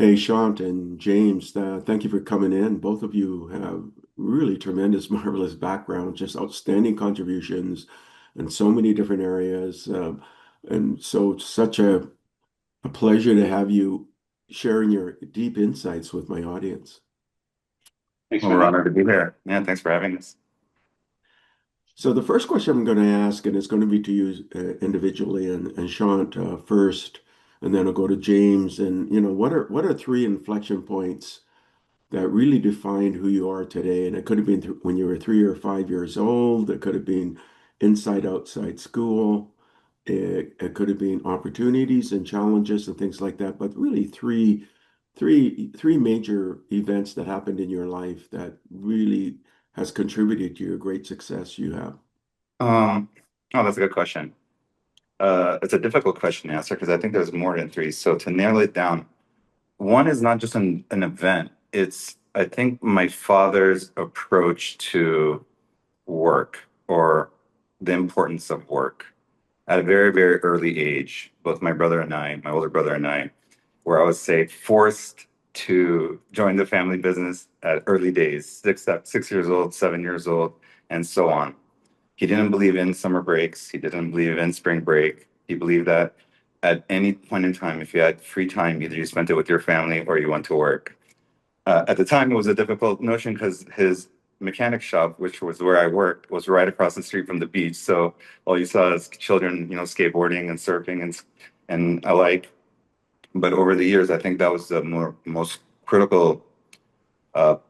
Hey, Chant and James, thank you for coming in. Both of you have really tremendous, marvelous background, just outstanding contributions in so many different areas. And so it's such a pleasure to have you sharing your deep insights with my audience. Thanks Well, for we're having honored to be here. Yeah, thanks for having us. So the first question I'm going to ask, and it's going to be to you individually, and Chant first, and then I'll go to James. And what are three inflection points that really defined who you are today? And it could have been when you were 3 or 5 years old. It could have been inside, outside school. It could have been opportunities and challenges and things like that. But really, three major events that happened in your life that really has contributed to your great success you have. Um, oh, that's a good question. It's a difficult question to answer because I think there's more than three. So to narrow it down, one is not just an event. It's, I think, my father's approach to work or the importance of work at a very, very early age. Both my brother and I, my older brother and I, where I would say forced to join the family business at early days, 6 years old, 7 years old, and so on. He didn't believe in summer breaks. He didn't believe in spring break. He believed that at any point in time, if you had free time, either you spent it with your family or you went to work. At the time, it was a difficult notion because his mechanic shop, which was where I worked, was right across the street from the beach. So all you saw is children, skateboarding and surfing and alike. But over the years, I think that was the most critical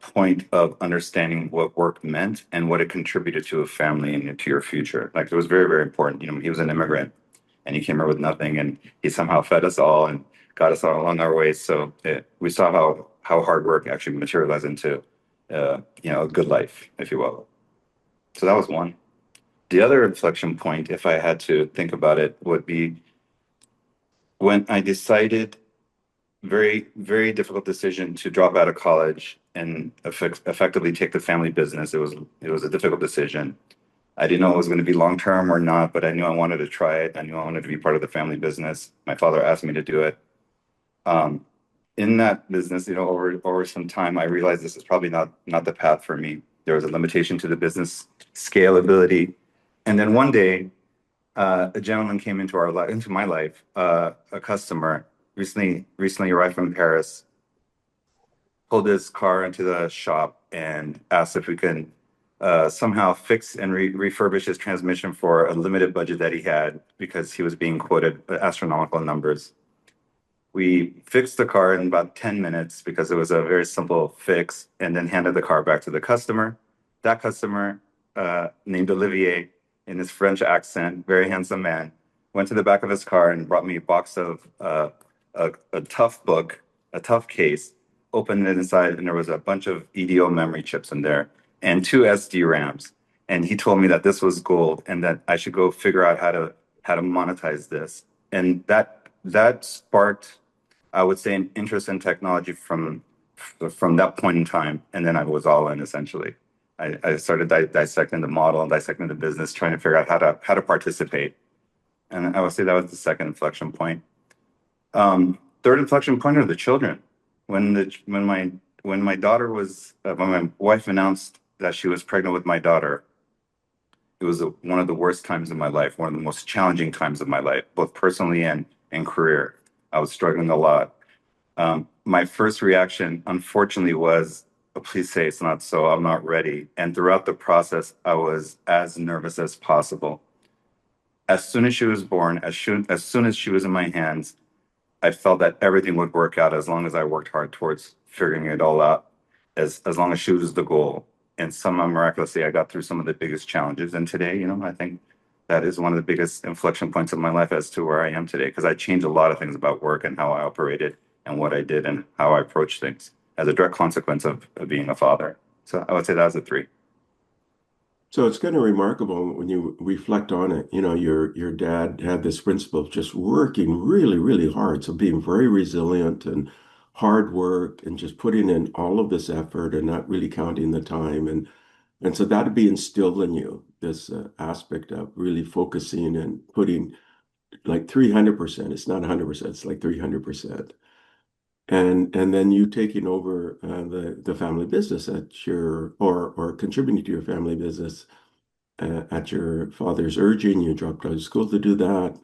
point of understanding what work meant and what it contributed to a family and to your future. Like it was very, very important. He was an immigrant and he came here with nothing, and he somehow fed us all and got us all along our way. So we saw how hard work actually materialized into a good life, if you will. So that was one. The other inflection point, if I had to think about it, would be when I decided, very, very difficult decision, to drop out of college and effectively take the family business. It was a difficult decision. I didn't know it was going to be long term or not, but I knew I wanted to try it. I knew I wanted to be part of the family business. My father asked me to do it. Um, in that business, over some time, I realized this is probably not the path for me. There was a limitation to the business scalability, and then one day, a gentleman came into my life, a customer recently arrived from Paris, pulled his car into the shop and asked if we can somehow fix and refurbish his transmission for a limited budget that he had because he was being quoted astronomical numbers. We fixed the car in about 10 minutes because it was a very simple fix, and then handed the car back to the customer. That customer, named Olivier, in his French accent, very handsome man, went to the back of his car and brought me a box of a tough book, a tough case, opened it inside, and there was a bunch of EDO memory chips in there and two SD RAMs. And he told me that this was gold and that I should go figure out how to monetize this. And that sparked, I would say, an interest in technology from that point in time, and then I was all in essentially. I started dissecting the model and dissecting the business, trying to figure out how to participate. And I would say that was the second inflection point. Third inflection point are the children. When my wife announced that she was pregnant with my daughter, it was one of the worst times of my life, one of the most challenging times of my life, both personally and career. I was struggling a lot. My first reaction, unfortunately, was, "Oh, please say it's not so. I'm not ready." And throughout the process, I was as nervous as possible. As soon as she was born, as soon as she was in my hands, I felt that everything would work out as long as I worked hard towards figuring it all out, as long as she was the goal. And somehow miraculously, I got through some of the biggest challenges. And today, I think that is one of the biggest inflection points of my life as to where I am today, because I changed a lot of things about work and how I operated and what I did and how I approached things as a direct consequence of being a father. So I would say that was a three. So it's kind of remarkable when you reflect on it. Your dad had this principle of just working really, really hard. So being very resilient and hard work and just putting in all of this effort and not really counting the time. And so that'd be instilled in you, this aspect of really focusing and putting like 300%. It's not 100%, it's like 300%. and then you taking over the family business at your or contributing to your family business at your father's urging. You dropped out of school to do that,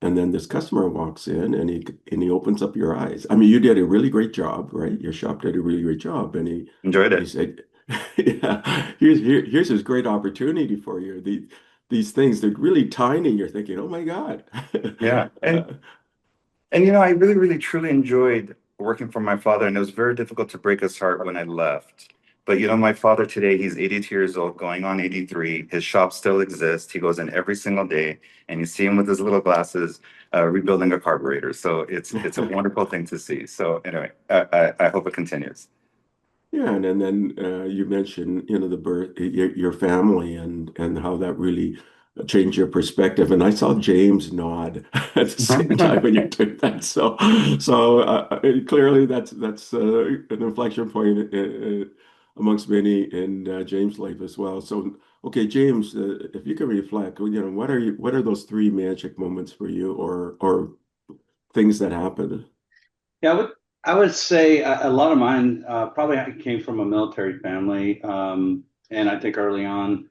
and then this customer walks in and he opens up your eyes. I mean, you did a really great job, right? Your shop did a really great job, and Enjoyed he it. said, "Yeah, here's this great opportunity for you. These things, they're really tiny. You're thinking, oh my God." Yeah. Uh, And you know, I really, really, truly enjoyed working for my father, and it was very difficult to break his heart when I left. But you know, my father today, he's 82 years old, going on 83. His shop still exists. He goes in every single day, and you see him with his little glasses, rebuilding a carburetor. So it's a wonderful thing to see. So anyway, I hope it continues. Yeah, and then you mentioned, the birth, your family, and how that really changed your perspective. And I saw James nod at the same time when you took that. So clearly that's an inflection point amongst many in James' life as well. So okay, James, if you can reflect, what are those three magic moments for you, or things that happened? Yeah, I would say a lot of mine probably came from a military family, and I think early on,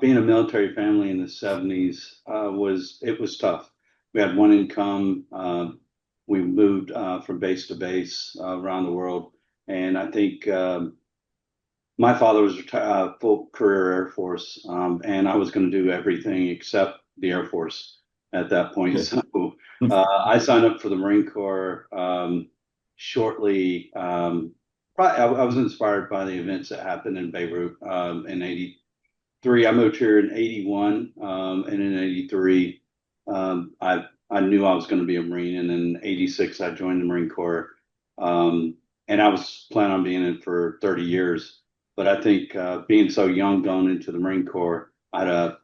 being a military family in the '70s was tough. We had one income. We moved from base to base around the world, and I think my father was full career Air Force, and I was going to do everything except the Air Force at that point. So I signed up for the Marine Corps shortly. I was inspired by the events that happened in Beirut in '83. I moved here in '81, and in '83, I knew I was going to be a Marine, and in '86 I joined the Marine Corps, and I was planning on being in it for 30 years. But I think being so young going into the Marine Corps, I had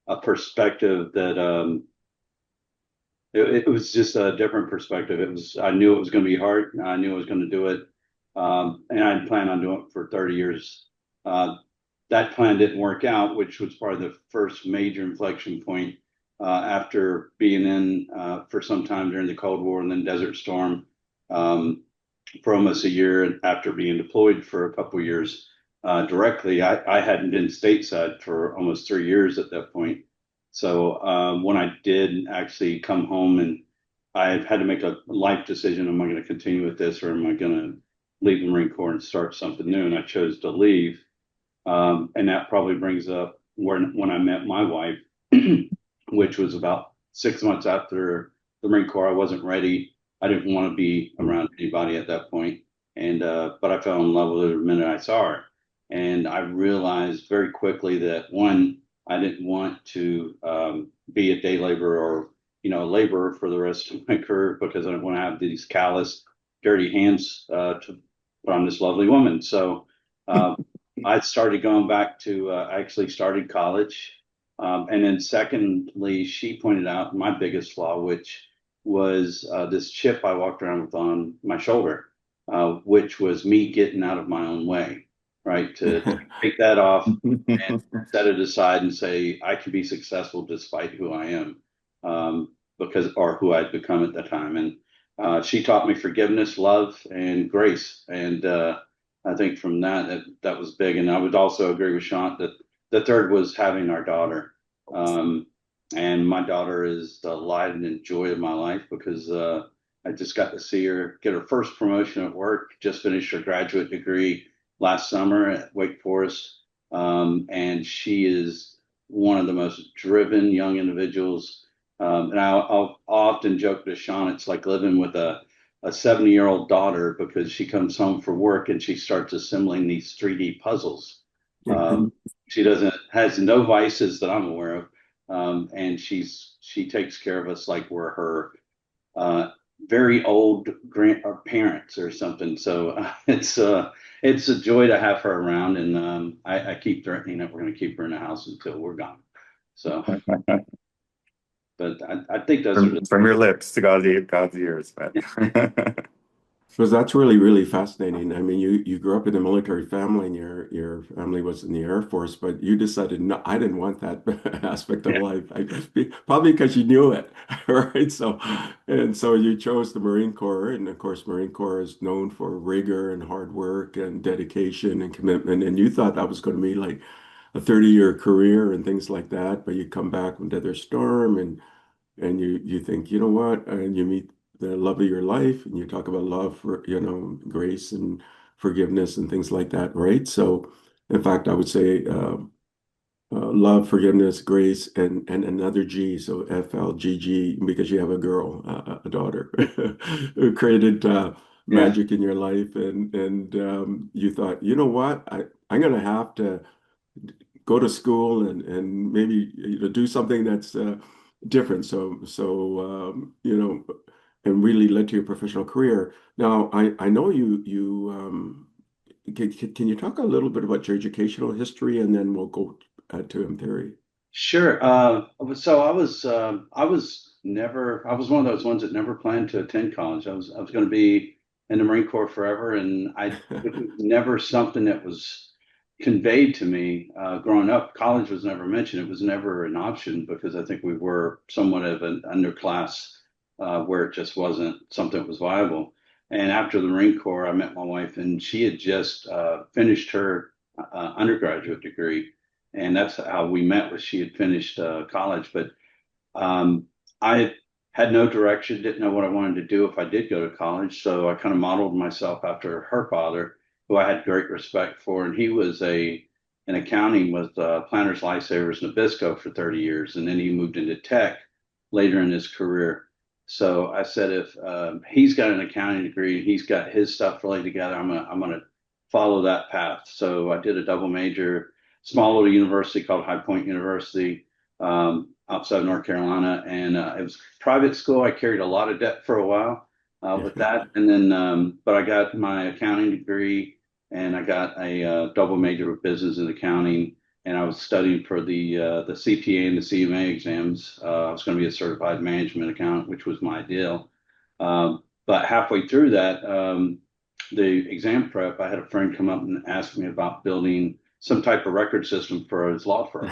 a perspective that it was just a different perspective. I knew it was going to be hard. I knew I was going to do it, and I had planned on doing it for 30 years. That plan didn't work out, which was probably the first major inflection point after being in for some time during the Cold War and then Desert Storm for almost a year, and after being deployed for a couple of years directly. I hadn't been stateside for almost 3 years at that point. So when I did actually come home, and I had to make a life decision: am I going to continue with this, or am I going to leave the Marine Corps and start something new? And I chose to leave. And that probably brings up when I met my wife, which was about 6 months after the Marine Corps. I wasn't ready. I didn't want to be around anybody at that point. And but I fell in love with her the minute I saw her. And I realized very quickly that one, I didn't want to be a day laborer or a laborer for the rest of my career, because I didn't want to have these callous, dirty hands to put on this lovely woman. So I started going back to I actually started college. And then secondly, she pointed out my biggest flaw, which was this chip I walked around with on my shoulder, which was me getting out of my own way, right? To take that off and set it aside and say, I can be successful despite who I am, or who I'd become at the time. And she taught me forgiveness, love, and grace. And I think from that was big. And I would also agree with Chant that the third was having our daughter. Um, and my daughter is the light and joy of my life, because I just got to see her get her first promotion at work, just finished her graduate degree last summer at Wake Forest. And she is one of the most driven young individuals. And I'll often joke to Sean, it's like living with a 70-year-old daughter, because she comes home for work and she starts assembling these 3D puzzles. She doesn't has no vices that I'm aware of, and she takes care of us like we're her uh, very old parents or something. So it's a joy to have her around, and I keep threatening that we're going to keep her in the house until we're gone. So, but I think those are From your lips to God's ears, man. Because that's really, really fascinating. I mean, you grew up in a military family and your family was in the Air Force, but you decided, no, I didn't want that aspect of Yeah. life. Probably because you knew it, right? So, and so you chose the Marine Corps. And of course, Marine Corps is known for rigor and hard work and dedication and commitment. And you thought that was going to be like a 30-year career and things like that. But you come back from Desert Storm and you think, you know what, and you meet the love of your life, and you talk about love for, grace and forgiveness and things like that, right? So, in fact, I would say love, forgiveness, grace, and another G, so FLGG, because you have a girl, a daughter, who created Yeah. magic in your life, and you thought, you know what, I'm gonna have to go to school and maybe do something that's different. And really led to your professional career. Now, I know can you talk a little bit about your educational history, and then we'll go to M theory. Sure. So I was never, I was one of those ones that never planned to attend college. I was going to be in the Marine Corps forever, and it was never something that was conveyed to me growing up. College was never mentioned. It was never an option because I think we were somewhat of an underclass where it just wasn't something that was viable. And after the Marine Corps, I met my wife, and she had just finished her undergraduate degree, and that's how we met. Was she had finished college, but I had no direction, didn't know what I wanted to do if I did go to college. So I kind of modeled myself after her father, who I had great respect for, and he was a in accounting with Planters Lifesavers Nabisco for 30 years, and then he moved into tech later in his career. So I said, if he's got an accounting degree, he's got his stuff really together, I'm gonna follow that path. So I did a double major, small little university called High Point University, outside of North Carolina, and it was private school. I carried a lot of debt for a while Yeah. with that, and then but I got my accounting degree, and I got a double major of business and accounting, and I was studying for the CPA and the CMA exams. I was going to be a certified management accountant, which was my ideal. But halfway through that, the exam prep, I had a friend come up and ask me about building some type of record system for his law firm.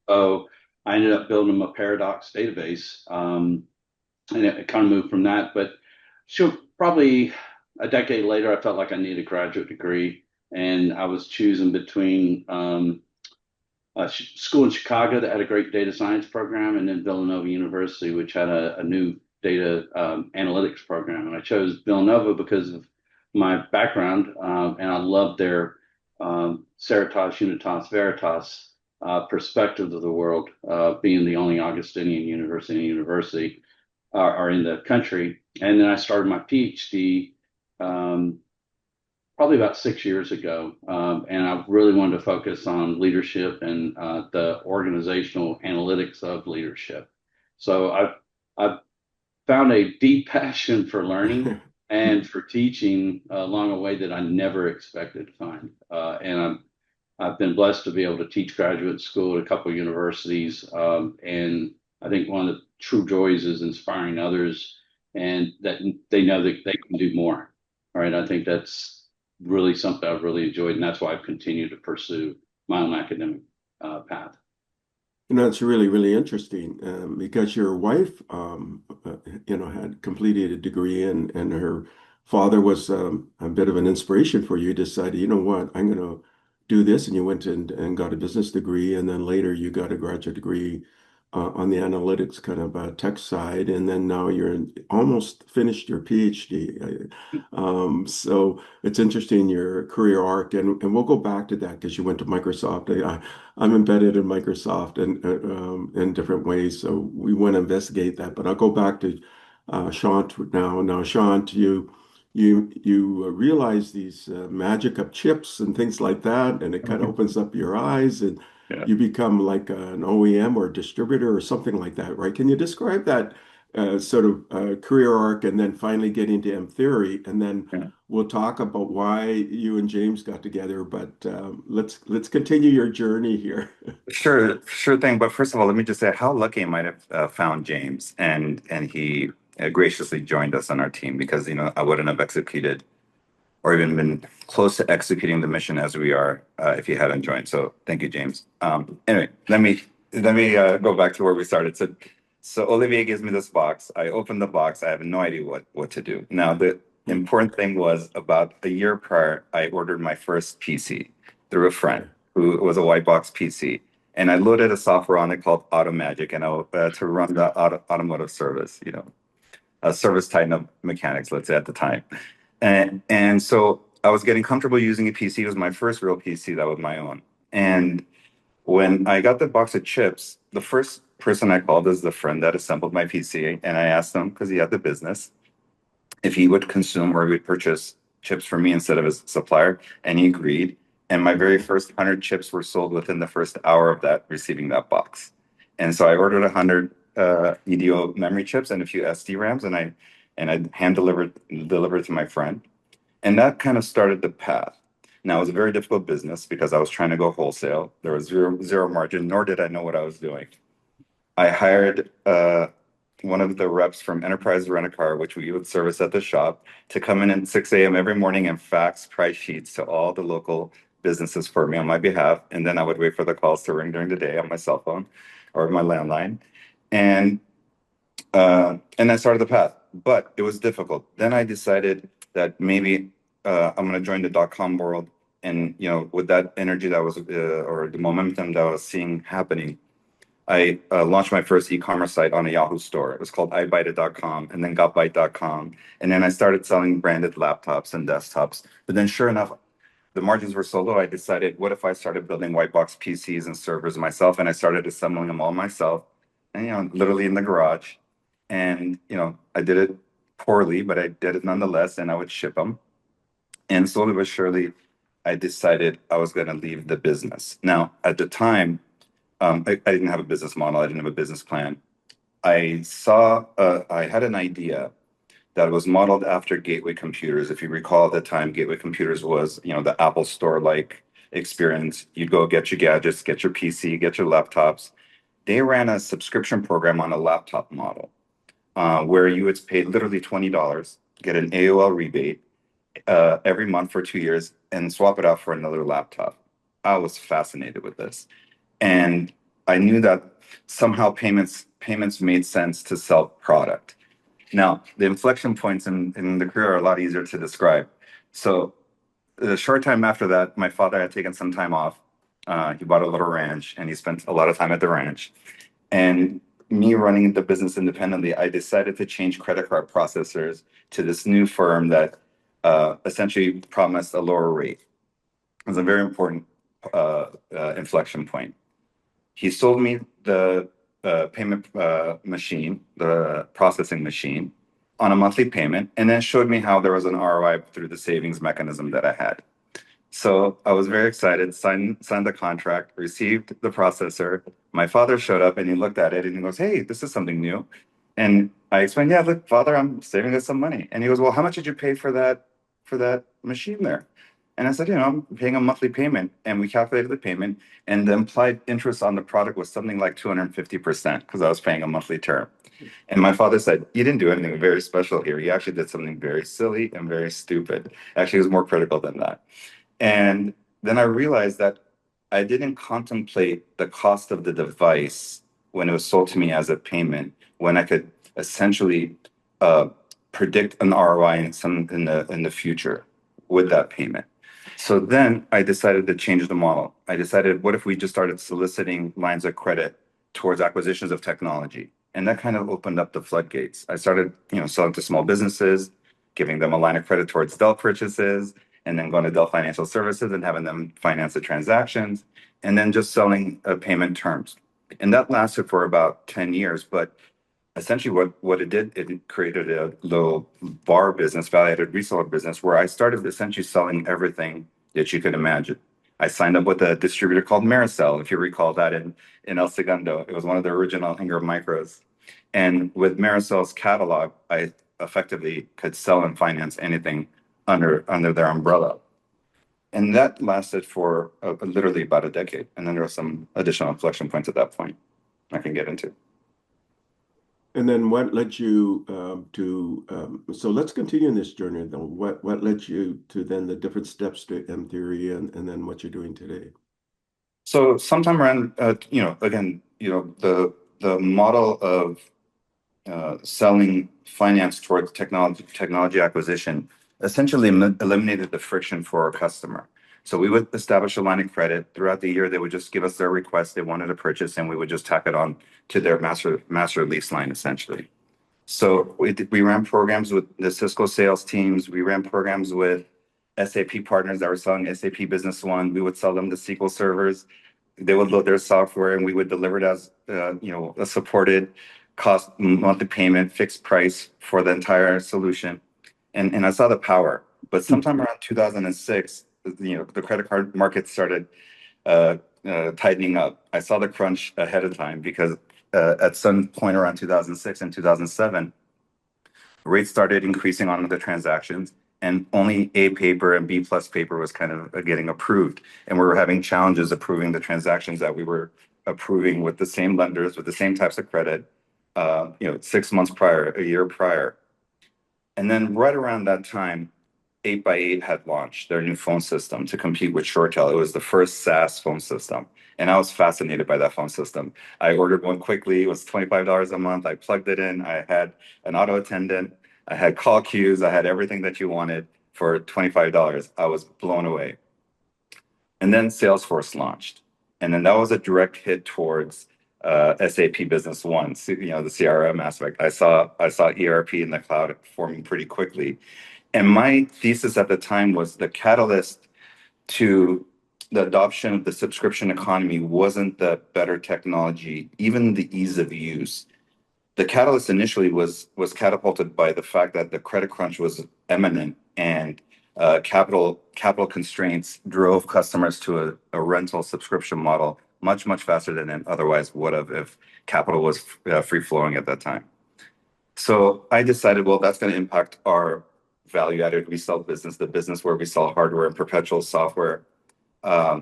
So I ended up building him a Paradox database, and it kind of moved from that. But sure, probably a decade later, I felt like I needed a graduate degree, and I was choosing between a school in Chicago that had a great data science program, and then Villanova University, which had a new data analytics program. And I chose Villanova because of my background, and I loved their Seritas Unitas Veritas perspective of the world, being the only Augustinian university are in the country. And then I started my PhD um, probably about 6 years ago, and I really wanted to focus on leadership and the organizational analytics of leadership. So I've found a deep passion for learning and for teaching along a way that I never expected to find. I've been blessed to be able to teach graduate school at a couple of universities, and I think one of the true joys is inspiring others, and that they know that they can do more. All right, I think that's really something I've really enjoyed, and that's why I've continued to pursue my own academic path. That's really, really interesting because your wife, had completed a degree and her father was a bit of an inspiration for you. You decided, you know what, I'm going to do this. And you went and got a business degree. And then later you got a graduate degree on the analytics kind of tech side. And then now almost finished your PhD. So it's interesting, your career arc. And we'll go back to that because you went to Microsoft. I'm embedded in Microsoft and in different ways, so we want to investigate that. But I'll go back to Chant now. Now, Chant, you realize these magic of chips and things like that, and it kind of opens up your eyes, and Yeah. you become like an OEM or distributor or something like that, right? Can you describe that sort of career arc, and then finally get into M theory, and then Yeah. we'll talk about why you and James got together, but let's continue your journey here. Sure thing. But first of all, let me just say how lucky I might have found James, and he graciously joined us on our team because I wouldn't have executed or even been close to executing the mission as we are if you hadn't joined. So thank you, James. Anyway, let me go back to where we started. So Olivier gives me this box. I open the box. I have no idea what to do. Now the important thing was about a year prior, I ordered my first PC through a friend who was a white box PC. And I loaded a software on it called Automagic, and to run the automotive service, a service tighten up mechanics, let's say at the time. And so I was getting comfortable using a PC. It was my first real PC that was my own. And when I got the box of chips, the first person I called is the friend that assembled my PC. And I asked him, because he had the business, if he would consume or he would purchase chips from me instead of his supplier. And he agreed. And my very first 100 chips were sold within the first hour of that receiving that box. And so I ordered 100 EDO memory chips and a few SD-RAMs, and I hand delivered to my friend. And that kind of started the path. Now, it was a very difficult business because I was trying to go wholesale. There was zero margin, nor did I know what I was doing. I hired one of the reps from Enterprise Rent a Car, which we would service at the shop, to come in at 6 a.m. every morning and fax price sheets to all the local businesses for me on my behalf. And then I would wait for the calls to ring during the day on my cell phone or my landline. And I started the path, but it was difficult. Then I decided that maybe I'm going to join the .com world, and with that energy that was or the momentum that I was seeing happening, I launched my first e-commerce site on a Yahoo store. It was called iBuytit.com, and then gotbyte.com, and then I started selling branded laptops and desktops. But then, sure enough, the margins were so low. I decided, what if I started building white box PCs and servers myself, and I started assembling them all myself, and literally in the garage. And I did it poorly, but I did it nonetheless, and I would ship them. And slowly but surely, I decided I was going to leave the business. Now, at the time, I didn't have a business model. I didn't have a business plan. I had an idea that was modeled after Gateway Computers. If you recall, at the time, Gateway Computers was, the Apple Store-like experience. You'd go get your gadgets, get your PC, get your laptops. They ran a subscription program on a laptop model, where you would pay literally $20, get an AOL rebate every month for 2 years, and swap it out for another laptop. I was fascinated with this. And I knew that somehow payments made sense to sell product. Now, the inflection points in the career are a lot easier to describe. So a short time after that, my father had taken some time off. He bought a little ranch, and he spent a lot of time at the ranch. And me running the business independently, I decided to change credit card processors to this new firm that essentially promised a lower rate. It was a very important inflection point. He sold me the payment machine, the processing machine, on a monthly payment, and then showed me how there was an ROI through the savings mechanism that I had. So I was very excited, signed the contract, received the processor. My father showed up and he looked at it and he goes, "Hey, this is something new." And I explained, "Yeah, look, father, I'm saving us some money." And he goes, "Well, how much did you pay for that machine there?" And I said, "I'm paying a monthly payment." And we calculated the payment, and the implied interest on the product was something like 250% because I was paying a monthly term. And my father said, "You didn't do anything very special here. You actually did something very silly and very stupid." Actually, it was more critical than that. And then I realized that I didn't contemplate the cost of the device when it was sold to me as a payment, when I could essentially uh, predict an ROI in the future with that payment. So then I decided to change the model. I decided, what if we just started soliciting lines of credit towards acquisitions of technology? And that kind of opened up the floodgates. I started, selling to small businesses, giving them a line of credit towards Dell purchases, and then going to Dell Financial Services and having them finance the transactions, and then just selling payment terms. And that lasted for about 10 years. But essentially what it did, it created a little VAR business, value-added reseller business, where I started essentially selling everything that you could imagine. I signed up with a distributor called Maricel, if you recall that in El Segundo. It was one of the original Ingram Micros. And with Maricel's catalog, I effectively could sell and finance anything under their umbrella. And that lasted for literally about a decade. And then there were some additional inflection points at that point I can get into. And then what led you so let's continue in this journey though. What led you to then the different steps to M theory and then what you're doing today? So sometime around, again, the model of selling finance towards technology acquisition essentially eliminated the friction for our customer. So we would establish a line of credit. Throughout the year, they would just give us their request they wanted to purchase, and we would just tack it on to their master lease line, essentially. So we ran programs with the Cisco sales teams. We ran programs with SAP partners that were selling SAP Business One. We would sell them the SQL servers. They would load their software, and we would deliver it as a supported cost monthly payment, fixed price for the entire solution. And I saw the power. But sometime around 2006, the credit card market started tightening up. I saw the crunch ahead of time because at some point around 2006 and 2007, rates started increasing on the transactions, and only A paper and B plus paper was kind of getting approved. And we were having challenges approving the transactions that we were approving with the same lenders, with the same types of credit, 6 months prior, a year prior. And then right around that time, 8x8 had launched their new phone system to compete with ShoreTel. It was the first SaaS phone system. And I was fascinated by that phone system. I ordered one quickly. It was $25 a month. I plugged it in. I had an auto attendant. I had call queues. I had everything that you wanted for $25. I was blown away. And then Salesforce launched. And then that was a direct hit towards SAP Business One, the CRM aspect. I saw ERP in the cloud forming pretty quickly. And my thesis at the time was the catalyst to the adoption of the subscription economy wasn't the better technology, even the ease of use. The catalyst initially was catapulted by the fact that the credit crunch was imminent, and capital constraints drove customers to a rental subscription model much faster than it otherwise would have if capital was free flowing at that time. So I decided, well, that's going to impact our value-added resell business, the business where we sell hardware and perpetual software.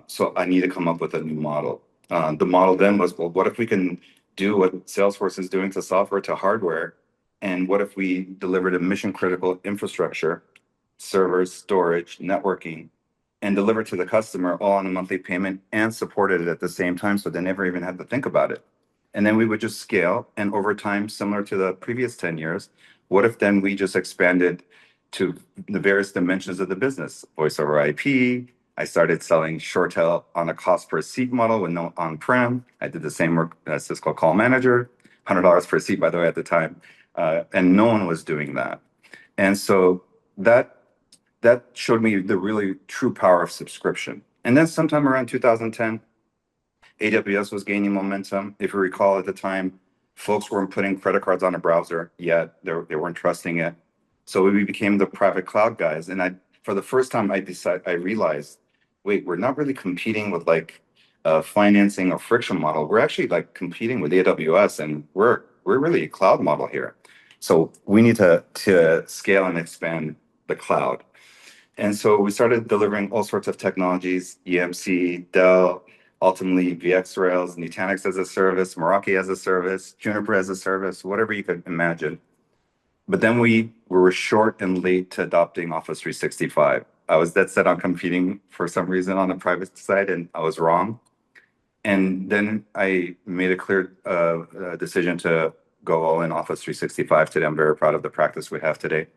So I need to come up with a new model. The model then was, well, what if we can do what Salesforce is doing to software to hardware? And what if we delivered a mission-critical infrastructure, servers, storage, networking, and deliver to the customer all on a monthly payment and supported it at the same time so they never even had to think about it? And then we would just scale. And over time, similar to the previous 10 years, what if then we just expanded to the various dimensions of the business? Voice over IP. I started selling ShoreTel on a cost per seat model with no on-prem. I did the same work as Cisco Call Manager, $100 per seat, by the way, at the time. And no one was doing that. And so that showed me the really true power of subscription. And then sometime around 2010, AWS was gaining momentum. If you recall at the time, folks weren't putting credit cards on a browser yet. They weren't trusting it. So we became the private cloud guys. And for the first time, I realized, wait, we're not really competing with like financing or friction model. We're actually like competing with AWS, and we're really a cloud model here. So we need to scale and expand the cloud. And so we started delivering all sorts of technologies, EMC, Dell, ultimately VxRails, Nutanix as a service, Meraki as a service, Juniper as a service, whatever you could imagine. But then we were short and late to adopting Office 365. I was dead set on competing for some reason on the private side, and I was wrong. And then I made a clear decision to go all in Office 365 today. I'm very proud of the practice we have today.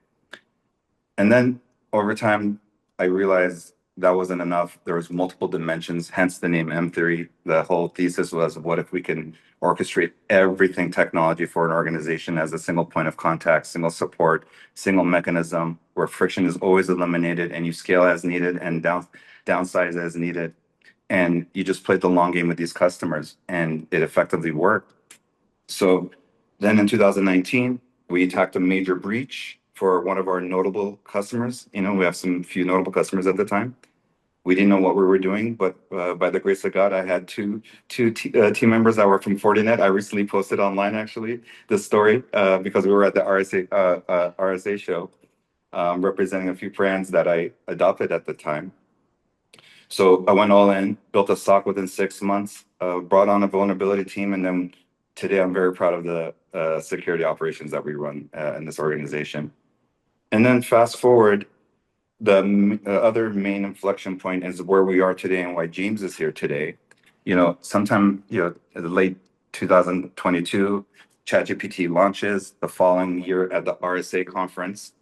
And then over time, I realized that wasn't enough. There was multiple dimensions, hence the name M3. The whole thesis was, what if we can orchestrate everything technology for an organization as a single point of contact, single support, single mechanism where friction is always eliminated and you scale as needed and downsize as needed. And you just played the long game with these customers, and it effectively worked. So then in 2019, we attacked a major breach for one of our notable customers. We have some few notable customers at the time. We didn't know what we were doing, but by the grace of God, I had two team members that were from Fortinet. I recently posted online, actually, this story because we were at the RSA show representing a few brands that I adopted at the time. So I went all in, built a SOC within 6 months, brought on a vulnerability team, and then today I'm very proud of security operations that we run in this organization. And then fast forward, the other main inflection point is where we are today and why James is here today. Sometime, in the late 2022, ChatGPT launches. The following year at the RSA conference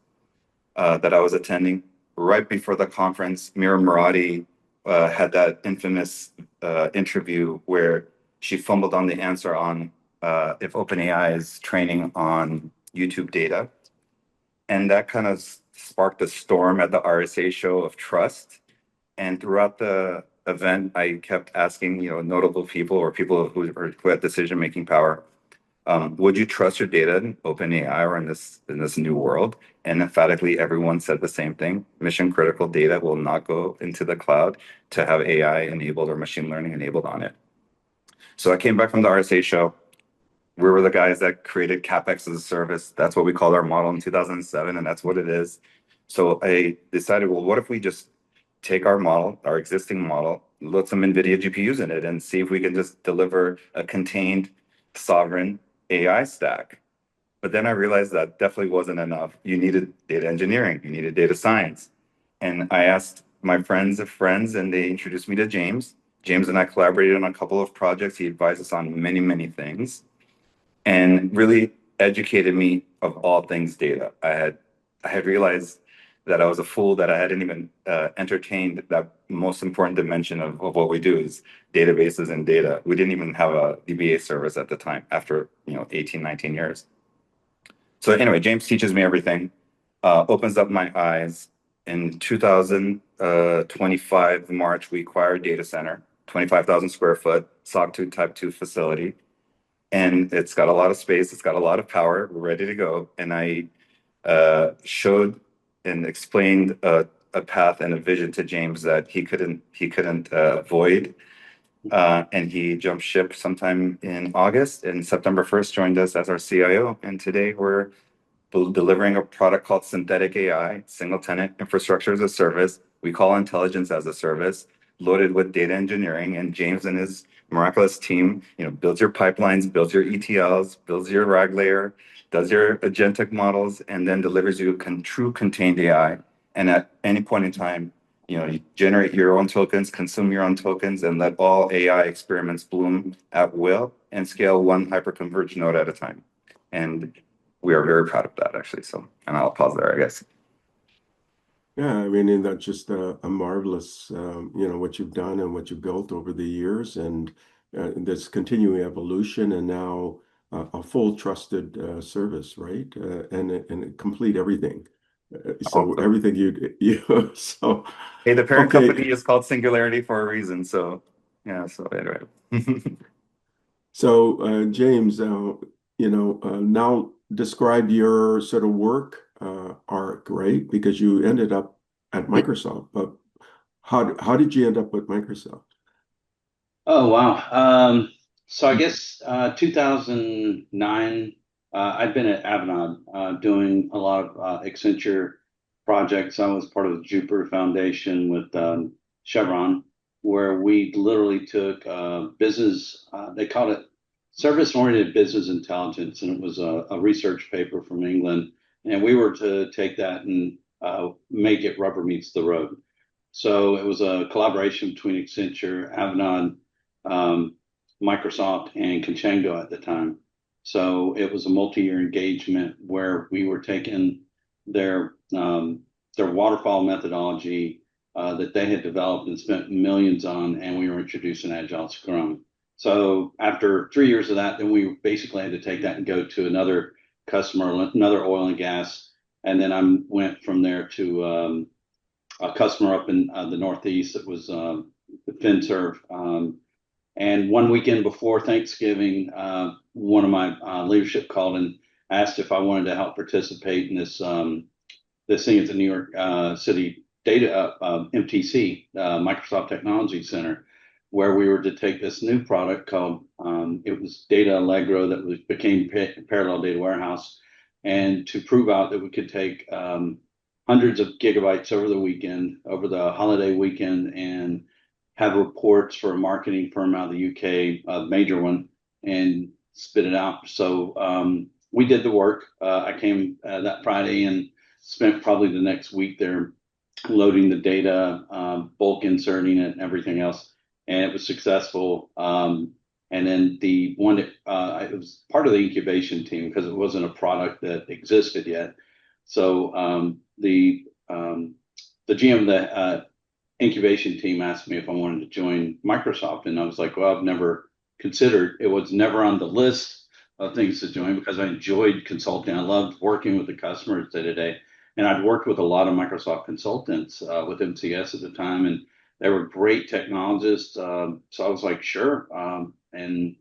that I was attending, right before the conference, Mira Murati had that infamous interview where she fumbled on the answer on if OpenAI is training on YouTube data. And that kind of sparked a storm at the RSA show of trust. And throughout the event, I kept asking, notable people or people who had decision-making power, would you trust your data in OpenAI or in this new world? And emphatically, everyone said the same thing. Mission critical data will not go into the cloud to have AI enabled or machine learning enabled on it. So I came back from the RSA show. We were the guys that created CapEx as a service. That's what we called our model in 2007, and that's what it is. So I decided, well, what if we just take our model, our existing model, load some NVIDIA GPUs in it, and see if we can just deliver a contained, sovereign AI stack. But then I realized that definitely wasn't enough. You needed data engineering, you needed data science. And I asked my friends of friends, and they introduced me to James. James and I collaborated on a couple of projects. He advised us on many, many things and really educated me of all things data. I had realized that I was a fool that I hadn't even entertained that most important dimension of what we do is databases and data. We didn't even have a DBA service at the time after 18, 19 years. So anyway, James teaches me everything, opens up my eyes. In 2025, March, we acquired data center, 25,000 square foot, SOC 2 Type 2 facility. And it's got a lot of space, it's got a lot of power, we're ready to go. And I showed and explained a path and a vision to James that he couldn't avoid. And he jumped ship sometime in August, and September 1st joined us as our CIO. And today we're delivering a product called Synthetic AI, single tenant infrastructure as a service. We call intelligence as a service, loaded with data engineering. And James and his miraculous team, builds your pipelines, builds your ETLs, builds your RAG layer, does your agentic models, and then delivers you true contained AI. And at any point in time, you generate your own tokens, consume your own tokens, and let all AI experiments bloom at will and scale one hyperconverged node at a time. And we are very proud of that, actually. So, and I'll pause there, I guess. Yeah, I mean, and that's just a marvelous, what you've done and what you've built over the years, and this continuing evolution, and now a full trusted service, right? And complete everything. So Also, everything you so hey, the parent okay. company is called Singularity for a reason. So, yeah. So anyway. So James, now describe your sort of work arc, right? Because you ended up at Microsoft, but how did you end up with Microsoft? Oh, wow. So I guess 2009, I'd been at Avanade doing a lot of Accenture projects. I was part of the Jupiter Foundation with Chevron, where we literally took business, they called it service-oriented business intelligence, and it was a research paper from England. And we were to take that and make it rubber meets the road. So it was a collaboration between Accenture, Avanade, Microsoft, and Conchego at the time. So it was a multi-year engagement where we were taking their waterfall methodology that they had developed and spent millions on, and we were introducing Agile Scrum. So after 3 years of that, then we basically had to take that and go to another customer, another oil and gas, and then I went from there to a customer up in the Northeast that was FinServ. And one weekend before Thanksgiving, one of my leadership called and asked if I wanted to help participate in this thing at the New York City Data MTC, Microsoft Technology Center, where we were to take this new product called it was Data Allegro that became Parallel Data Warehouse, and to prove out that we could take hundreds of gigabytes over the weekend, over the holiday weekend, and have reports for a marketing firm out of the UK, a major one, and spit it out. So we did the work. I came that Friday and spent probably the next week there loading the data, bulk inserting it, and everything else, and it was successful. And then the one that it was part of the incubation team because it wasn't a product that existed yet. So the GM of the incubation team asked me if I wanted to join Microsoft, and I was like, well, I've never considered. It was never on the list of things to join because I enjoyed consulting. I loved working with the customers day to day, and I'd worked with a lot of Microsoft consultants with MCS at the time, and they were great technologists. So I was like, sure. And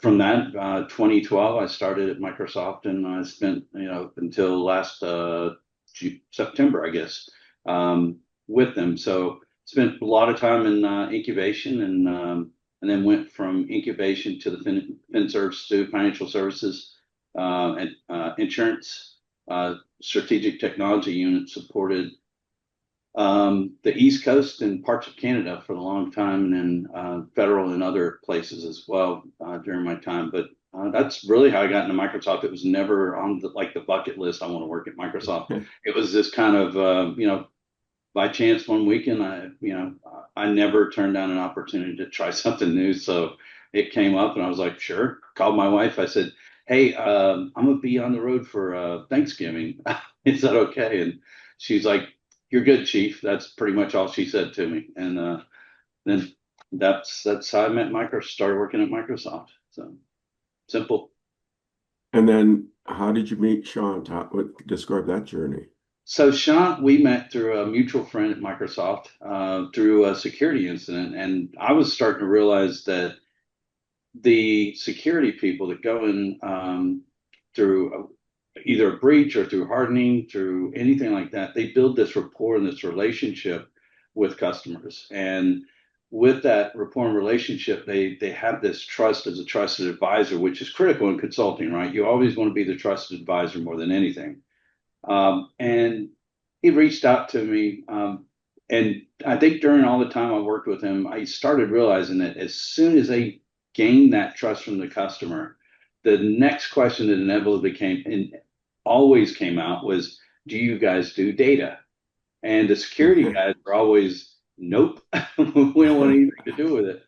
from that 2012, I started at Microsoft, and I spent until last September, I guess, with them. So spent a lot of time in incubation, and then went from incubation to the FinServ to financial services and insurance strategic technology unit supported the East Coast and parts of Canada for a long time, and then federal and other places as well during my time. But that's really how I got into Microsoft. It was never on the bucket list. I want to work at Microsoft. It was this kind of by chance one weekend. I never turned down an opportunity to try something new. So it came up, and I was like, sure. Called my wife. I said, hey, I'm gonna be on the road for Thanksgiving. Is that okay? And she's like, you're good, Chief. That's pretty much all she said to me. And then that's how I met Microsoft, started working at Microsoft. So simple. And then how did you meet Chant? Describe that journey. So Chant, we met through a mutual friend at Microsoft through a security incident. And I was starting to realize that the security people that go in through either a breach or through hardening, through anything like that, they build this rapport and this relationship with customers. And with that rapport and relationship, they have this trust as a trusted advisor, which is critical in consulting, right? You always want to be the trusted advisor more than anything. And he reached out to me. And I think during all the time I worked with him, I started realizing that as soon as they gained that trust from the customer, the next question that inevitably came and always came out was, do you guys do data? And the security guys are always, nope, we don't want anything to do with it.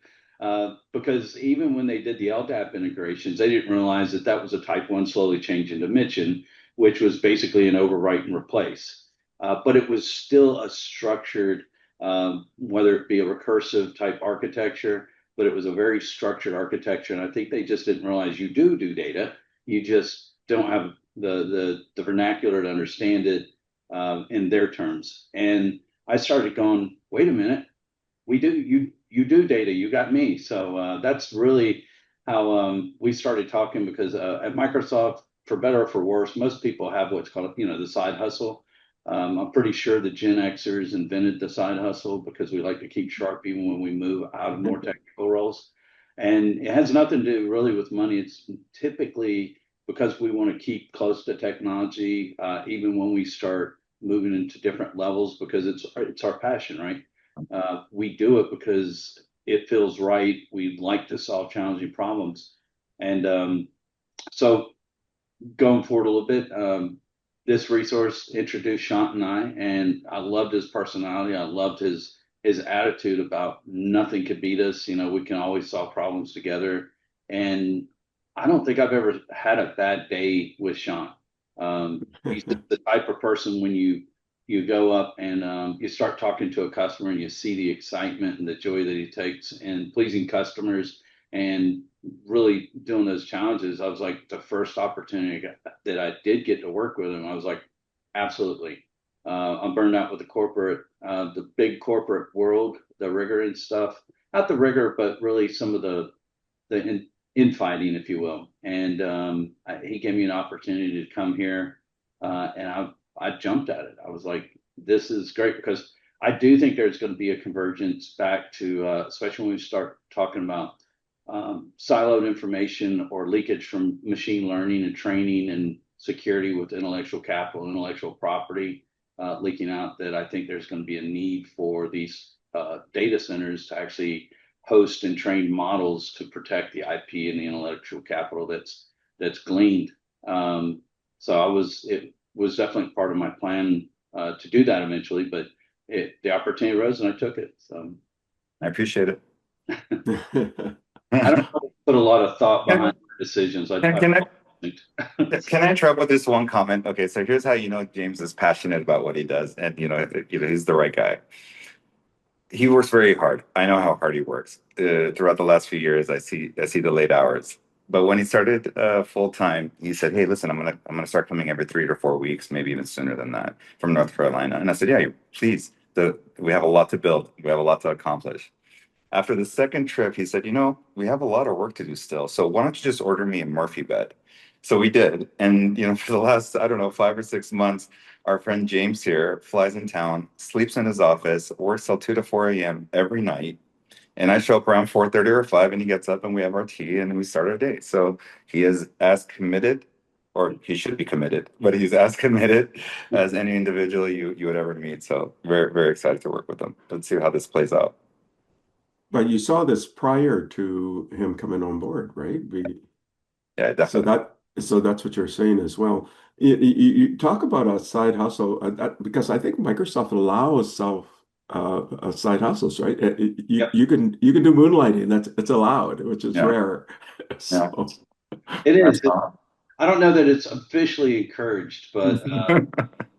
Because even when they did the LDAP integrations, they didn't realize that that was a type 1 slowly changing dimension, which was basically an overwrite and replace. But it was still a structured, whether it be a recursive type architecture, but it was a very structured architecture. And I think they just didn't realize you do data. You just don't have the vernacular to understand it in their terms. And I started going, wait a minute, you do data, you got me. So that's really how we started talking, because at Microsoft, for better or for worse, most people have what's called the side hustle. I'm pretty sure the Gen Xers invented the side hustle because we like to keep sharp even when we move out of more technical roles. And it has nothing to do really with money. It's typically because we want to keep close to technology, even when we start moving into different levels, because it's our passion, right? We do it because it feels right. We like to solve challenging problems. And so going forward a little bit, this resource introduced Chant and I loved his personality. I loved his attitude about nothing could beat us. We can always solve problems together. And I don't think I've ever had a bad day with Chant. He's the type of person when you go up and you start talking to a customer and you see the excitement and the joy that he takes in pleasing customers and really doing those challenges. I was like, the first opportunity that I did get to work with him, I was like, absolutely. I'm burned out with the big corporate world, the rigor and stuff. Not the rigor, but really some of the infighting, if you will. And he gave me an opportunity to come here, and I jumped at it. I was like, this is great, because I do think there's going to be a convergence back to, especially when we start talking about siloed information or leakage from machine learning and training and security with intellectual capital, intellectual property leaking out, that I think there's going to be a need for these data centers to actually host and train models to protect the IP and the intellectual capital that's gleaned. It was definitely part of my plan to do that eventually, but the opportunity arose and I took it. So I appreciate it. I don't put a lot of thought behind decisions. Can I interrupt with this one comment? Okay, so here's how you know James is passionate about what he does, and he's the right guy. He works very hard. I know how hard he works. Throughout the last few years, I see the late hours. But when he started full time, he said, "Hey, listen, I'm gonna start coming every 3 to 4 weeks, maybe even sooner than that, from North Carolina." And I said, "Yeah, please. We have a lot to build. We have a lot to accomplish." After the second trip, he said, we have a lot of work to do still. So why don't you just order me a Murphy bed? So we did. And, for the last, I don't know, 5 or 6 months, our friend James here flies in town, sleeps in his office, works till 2 to 4 a.m. every night. And I show up around 4:30 or 5 and he gets up and we have our tea and we start our day. So he is as committed, or he should be committed, but he's as committed as any individual you would ever meet. So very, very excited to work with him. Let's see how this plays out. But you saw this prior to him coming on board, right? Yeah, So definitely. that's what you're saying as well. You talk about a side hustle because I think Microsoft allows side hustles, right? Yep. You can do moonlighting. It's allowed, which is Yeah. rare. Yeah. So It That's is. fine. I don't know that it's officially encouraged, but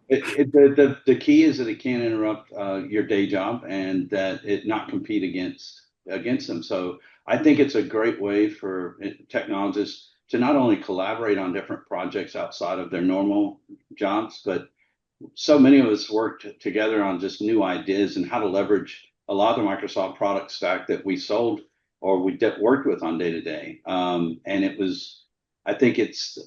the key is that it can't interrupt your day job and that it not compete against them. So I think it's a great way for technologists to not only collaborate on different projects outside of their normal jobs, but so many of us worked together on just new ideas and how to leverage a lot of the Microsoft product stack that we sold or worked with on day to day. And I think it's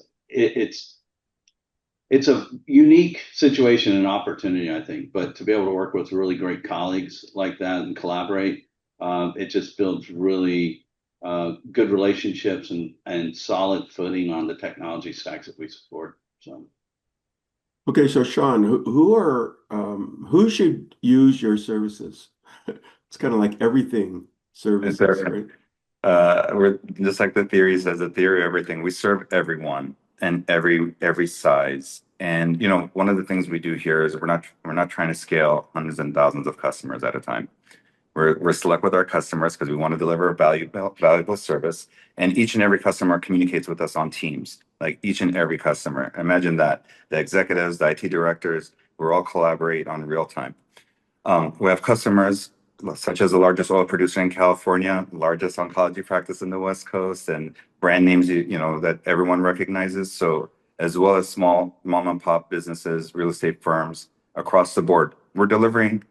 a unique situation and opportunity, I think. But to be able to work with really great colleagues like that and collaborate, it just builds really good relationships and solid footing on the technology stacks that we support. So. okay, so Sean, who should use your services? It's kind of like everything It's services, everything. right? We're just like the theory says, the theory of everything. We serve everyone and every size. And one of the things we do here is we're not trying to scale hundreds and thousands of customers at a time. We're select with our customers because we want to deliver a valuable service. And each and every customer communicates with us on Teams, like each and every customer. Imagine that. The executives, the IT directors, we're all collaborate on real time. We have customers such as the largest oil producer in California, largest oncology practice in the West Coast, and brand names that everyone recognizes. So as well as small mom and pop businesses, real estate firms across the board. We're delivering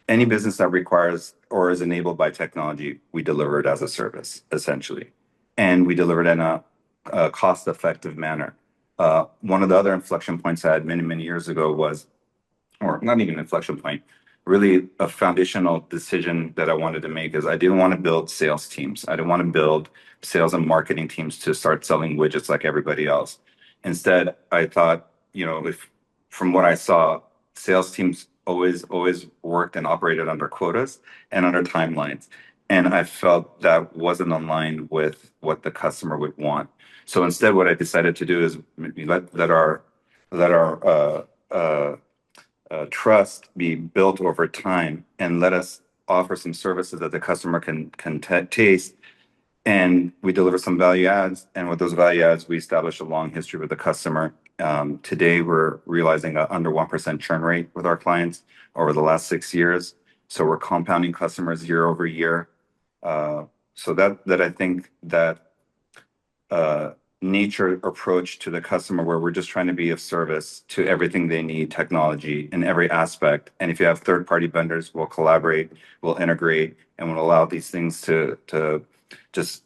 any business that requires or is enabled by technology. We deliver it as a service, essentially, and we deliver it in a cost-effective manner. One of the other inflection points I had many, many years ago was, or not even an inflection point, really a foundational decision that I wanted to make is I didn't want to build sales teams. I didn't want to build sales and marketing teams to start selling widgets like everybody else. Instead, I thought, if from what I saw, sales teams always worked and operated under quotas and under timelines. And I felt that wasn't aligned with what the customer would want. So instead, what I decided to do is maybe let our trust be built over time and let us offer some services that the customer can taste, and we deliver some value adds, and with those value adds we establish a long history with the customer. Today we're realizing a under 1% churn rate with our clients over the last 6 years, so we're compounding customers year over year. So that I think that uh, nature approach to the customer where we're just trying to be of service to everything they need, technology in every aspect. And if you have third-party vendors, we'll collaborate, we'll integrate, and we'll allow these things to just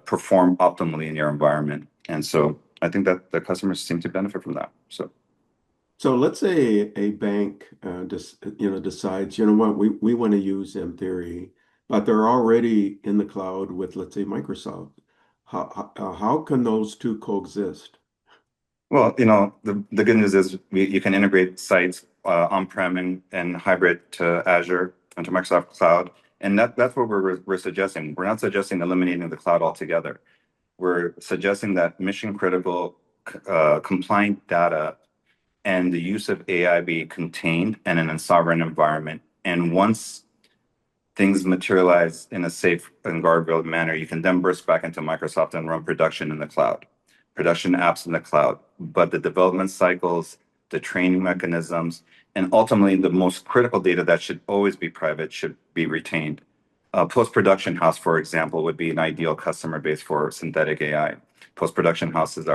perform optimally in your environment. And so I think that the customers seem to benefit from that. So let's say a bank decides, you know what, we want to use M theory, but they're already in the cloud with, let's say, Microsoft. How can those two coexist? Well, the good news is you can integrate sites on-prem and hybrid to Azure and to Microsoft Cloud, And that's what we're suggesting. We're not suggesting eliminating the cloud altogether. We're suggesting that mission critical compliant data and the use of AI be contained and in a sovereign environment. And once things materialize in a safe and guardrailed manner, you can then burst back into Microsoft and run production in the cloud, production apps in the cloud. But the development cycles, the training mechanisms, and ultimately the most critical data that should always be private should be retained. Post-production house, for example, would be an ideal customer base for synthetic AI. Post-production houses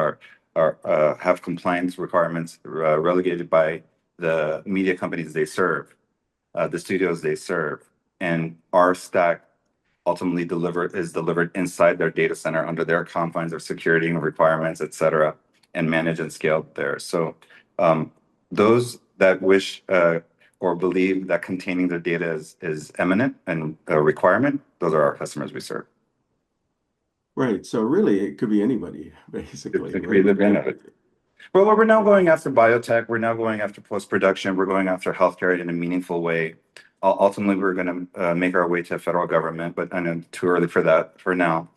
have compliance requirements relegated by the media companies they serve, the studios they serve, and our stack ultimately is delivered inside their data center under their confines of security and requirements, et cetera, and managed and scaled there. So those that wish or believe that containing their data is eminent and a requirement, those are our customers we serve. Right. So really, it could be anybody, basically. It could be the benefit. Well, we're now going after biotech. We're now going after post-production. We're going after healthcare in a meaningful way. Ultimately, we're going to make our way to federal government, but I know too early for that for now.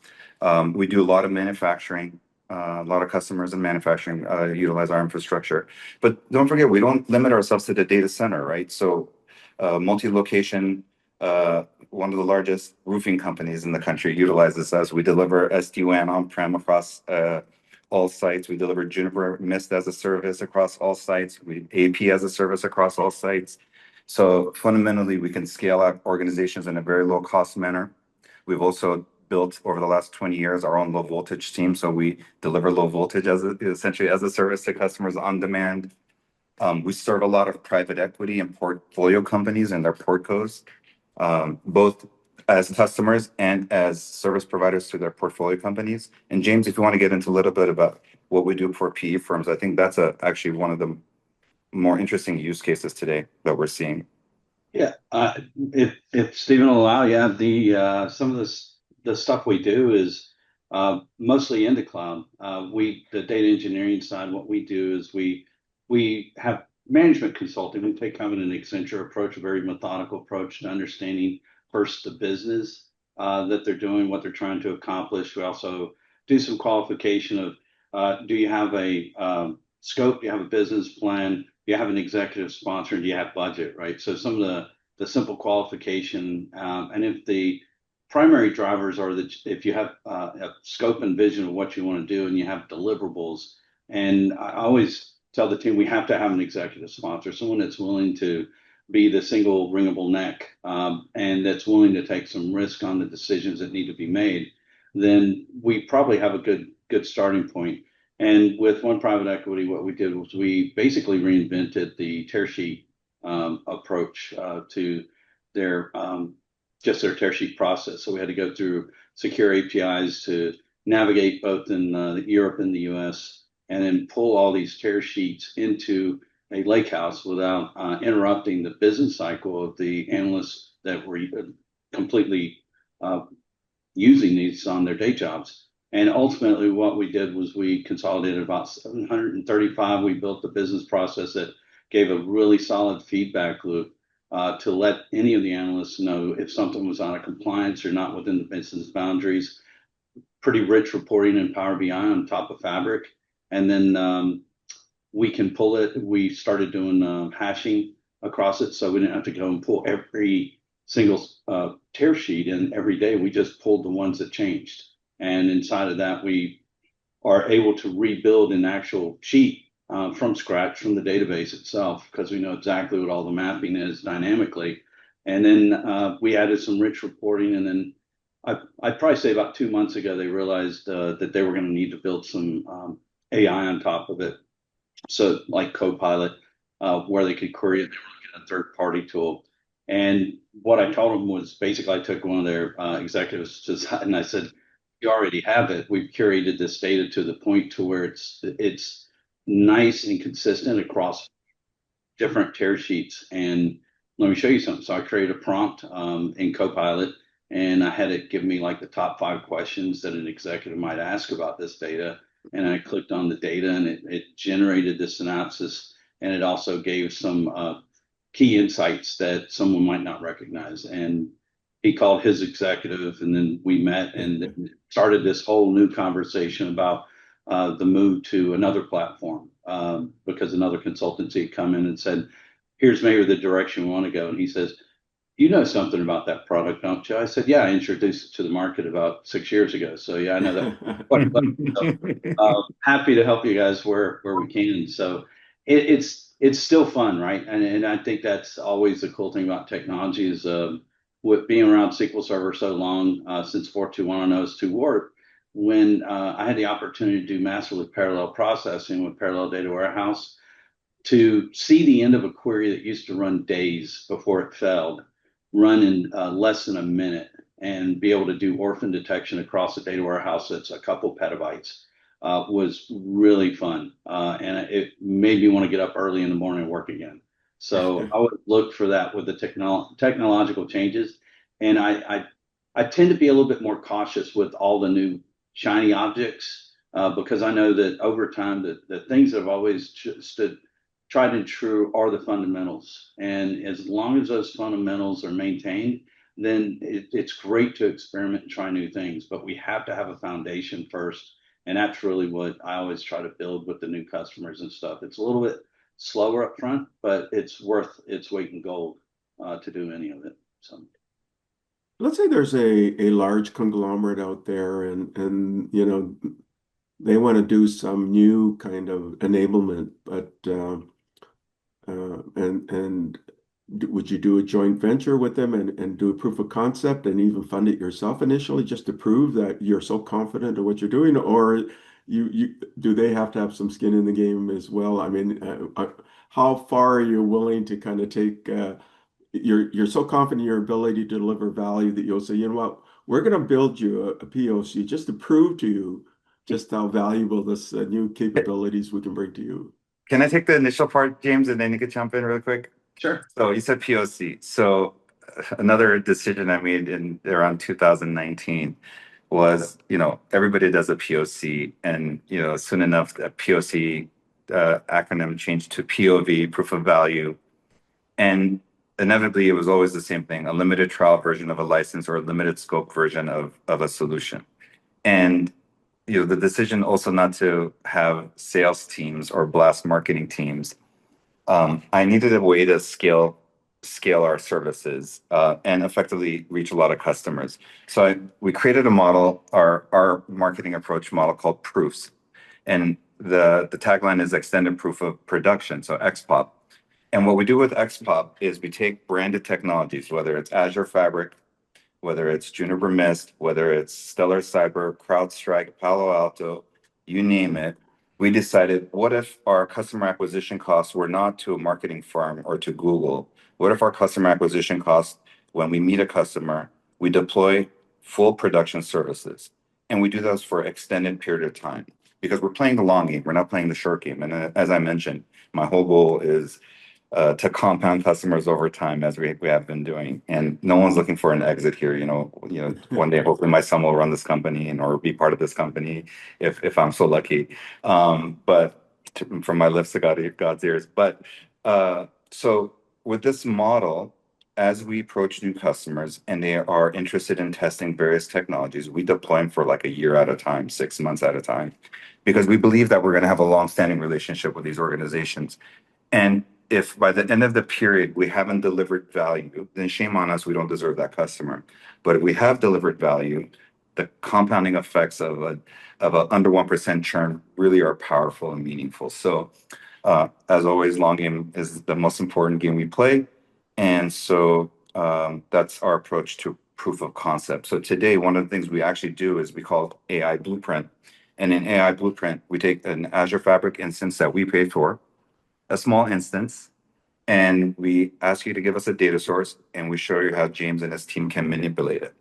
We do a lot of manufacturing. A lot of customers in manufacturing utilize our infrastructure. But don't forget, we don't limit ourselves to the data center, right? So multi-location, one of the largest roofing companies in the country utilizes us. We deliver SD-WAN on-prem across all sites. We deliver Juniper Mist as a service across all sites. We AP as a service across all sites. So fundamentally, we can scale out organizations in a very low cost manner. We've also built over the last 20 years our own low voltage team. So we deliver low voltage essentially as a service to customers on demand. We serve a lot of private equity and portfolio companies and their portcos, both as customers and as service providers to their portfolio companies. And James, if you want to get into a little bit about what we do for PE firms, I think that's actually one of the more interesting use cases today that we're seeing. Yeah, if Stephen will allow, yeah, the some of the stuff we do is mostly in the cloud. The data engineering side, what we do is we have management consulting. We take kind of an Accenture approach, a very methodical approach to understanding first the business that they're doing, what they're trying to accomplish. We also do some qualification of do you have a scope? Do you have a business plan? Do you have an executive sponsor? Do you have budget? Right. So some of the simple qualification, and if the primary drivers are that if you have a scope and vision of what you want to do, and you have deliverables, and I always tell the team we have to have an executive sponsor, someone that's willing to be the single ringable neck, and that's willing to take some risk on the decisions that need to be made. Then we probably have a good starting point. And with one private equity, what we did was we basically reinvented the tear sheet approach to their their tear sheet process. So we had to go through secure APIs to navigate both in Europe and the US, and then pull all these tear sheets into a lakehouse without interrupting the business cycle of the analysts that were completely using these on their day jobs. And ultimately, what we did was we consolidated about 735. We built a business process that gave a really solid feedback loop to let any of the analysts know if something was out of compliance or not within the business boundaries. Pretty rich reporting in Power BI on top of Fabric. And then we can pull it. We started doing hashing across it, so we didn't have to go and pull every single tear sheet in every day. We just pulled the ones that changed. And inside of that, we are able to rebuild an actual sheet from scratch from the database itself, because we know exactly what all the mapping is dynamically. And then we added some rich reporting. And then I'd probably say about 2 months ago, they realized that they were going to need to build some AI on top of it. So like Copilot, where they could query it, they were looking at a third-party tool. And what I told them was basically I took one of their executives to the side and I said, you already have it. We've curated this data to the point to where it's nice and consistent across different tear sheets. And let me show you something. So I created a prompt in Copilot, and I had it give me like the top 5 questions that an executive might ask about this data. And I clicked on the data, and it generated the synopsis, and it also gave some key insights that someone might not recognize. And he called his executive, and then we met and started this whole new conversation about the move to another platform, because another consultancy had come in and said, here's maybe the direction we want to go. And he says, you know something about that product, don't you? I said, yeah, I introduced it to the market about 6 years ago. So yeah, I know that quite well. So, happy to help you guys where we can. So it's still fun, right? And I think that's always the cool thing about technology is with being around SQL Server so long, since 4.2.1 on OS2 Warp, when I had the opportunity to do master with parallel processing with parallel data warehouse, to see the end of a query that used to run days before it failed, run in less than a minute, and be able to do orphan detection across a data warehouse that's a couple petabytes, was really fun. And it made me want to get up early in the morning and work again. So I would look for that with the technological changes. And I tend to be a little bit more cautious with all the new shiny objects, because I know that over time, the things that have always stood tried and true are the fundamentals. And as long as those fundamentals are maintained, then it's great to experiment and try new things. But we have to have a foundation first. And that's really what I always try to build with the new customers and stuff. It's a little bit slower up front, but it's worth its weight in gold to do any of it. So Let's say there's a large conglomerate out there and they want to do some new kind of enablement, but and would you do a joint venture with them and do a proof of concept and even fund it yourself initially just to prove that you're so confident in what you're doing, or you do they have to have some skin in the game as well? I mean, how far are you willing to kind of take? You're so confident in your ability to deliver value that you'll say, you know what, we're going to build you a POC just to prove to you just how valuable this new capabilities we can bring to you. Can I take the initial part, James, and then you could jump in real quick? sure. So you said POC. So another decision I made in around 2019 was, everybody does a POC, and soon enough, the POC acronym changed to POV, proof of value, and inevitably it was always the same thing: a limited trial version of a license or a limited scope version of a solution. And the decision also not to have sales teams or blast marketing teams. I needed a way to scale our services and effectively reach a lot of customers. So we created a model, our marketing approach model called Proofs, and the tagline is Extended Proof of Production, so XPOP. And what we do with XPOP is we take branded technologies, whether it's Azure Fabric, whether it's Juniper Mist, whether it's Stellar Cyber, CrowdStrike, Palo Alto, you name it. We decided, what if our customer acquisition costs were not to a marketing firm or to Google? What if our customer acquisition costs, when we meet a customer, we deploy full production services, and we do those for extended period of time, because we're playing the long game. We're not playing the short game. And as I mentioned, my whole goal is to compound customers over time, as we have been doing. And no one's looking for an exit here. One day, hopefully my son will run this company or be part of this company if I'm so lucky. From my lips to God's ears. But so with this model, as we approach new customers and they are interested in testing various technologies, we deploy them for like a year at a time, 6 months at a time, because we believe that we're going to have a long-standing relationship with these organizations. And if by the end of the period we haven't delivered value, then shame on us, we don't deserve that customer. But if we have delivered value, the compounding effects of a under 1% churn really are powerful and meaningful. So as always, long game is the most important game we play. And so that's our approach to proof of concept. So today, one of the things we actually do is we call AI Blueprint. And in AI Blueprint, we take an Azure Fabric instance that we pay for, a small instance, and we ask you to give us a data source, and we show you how James and his team can manipulate it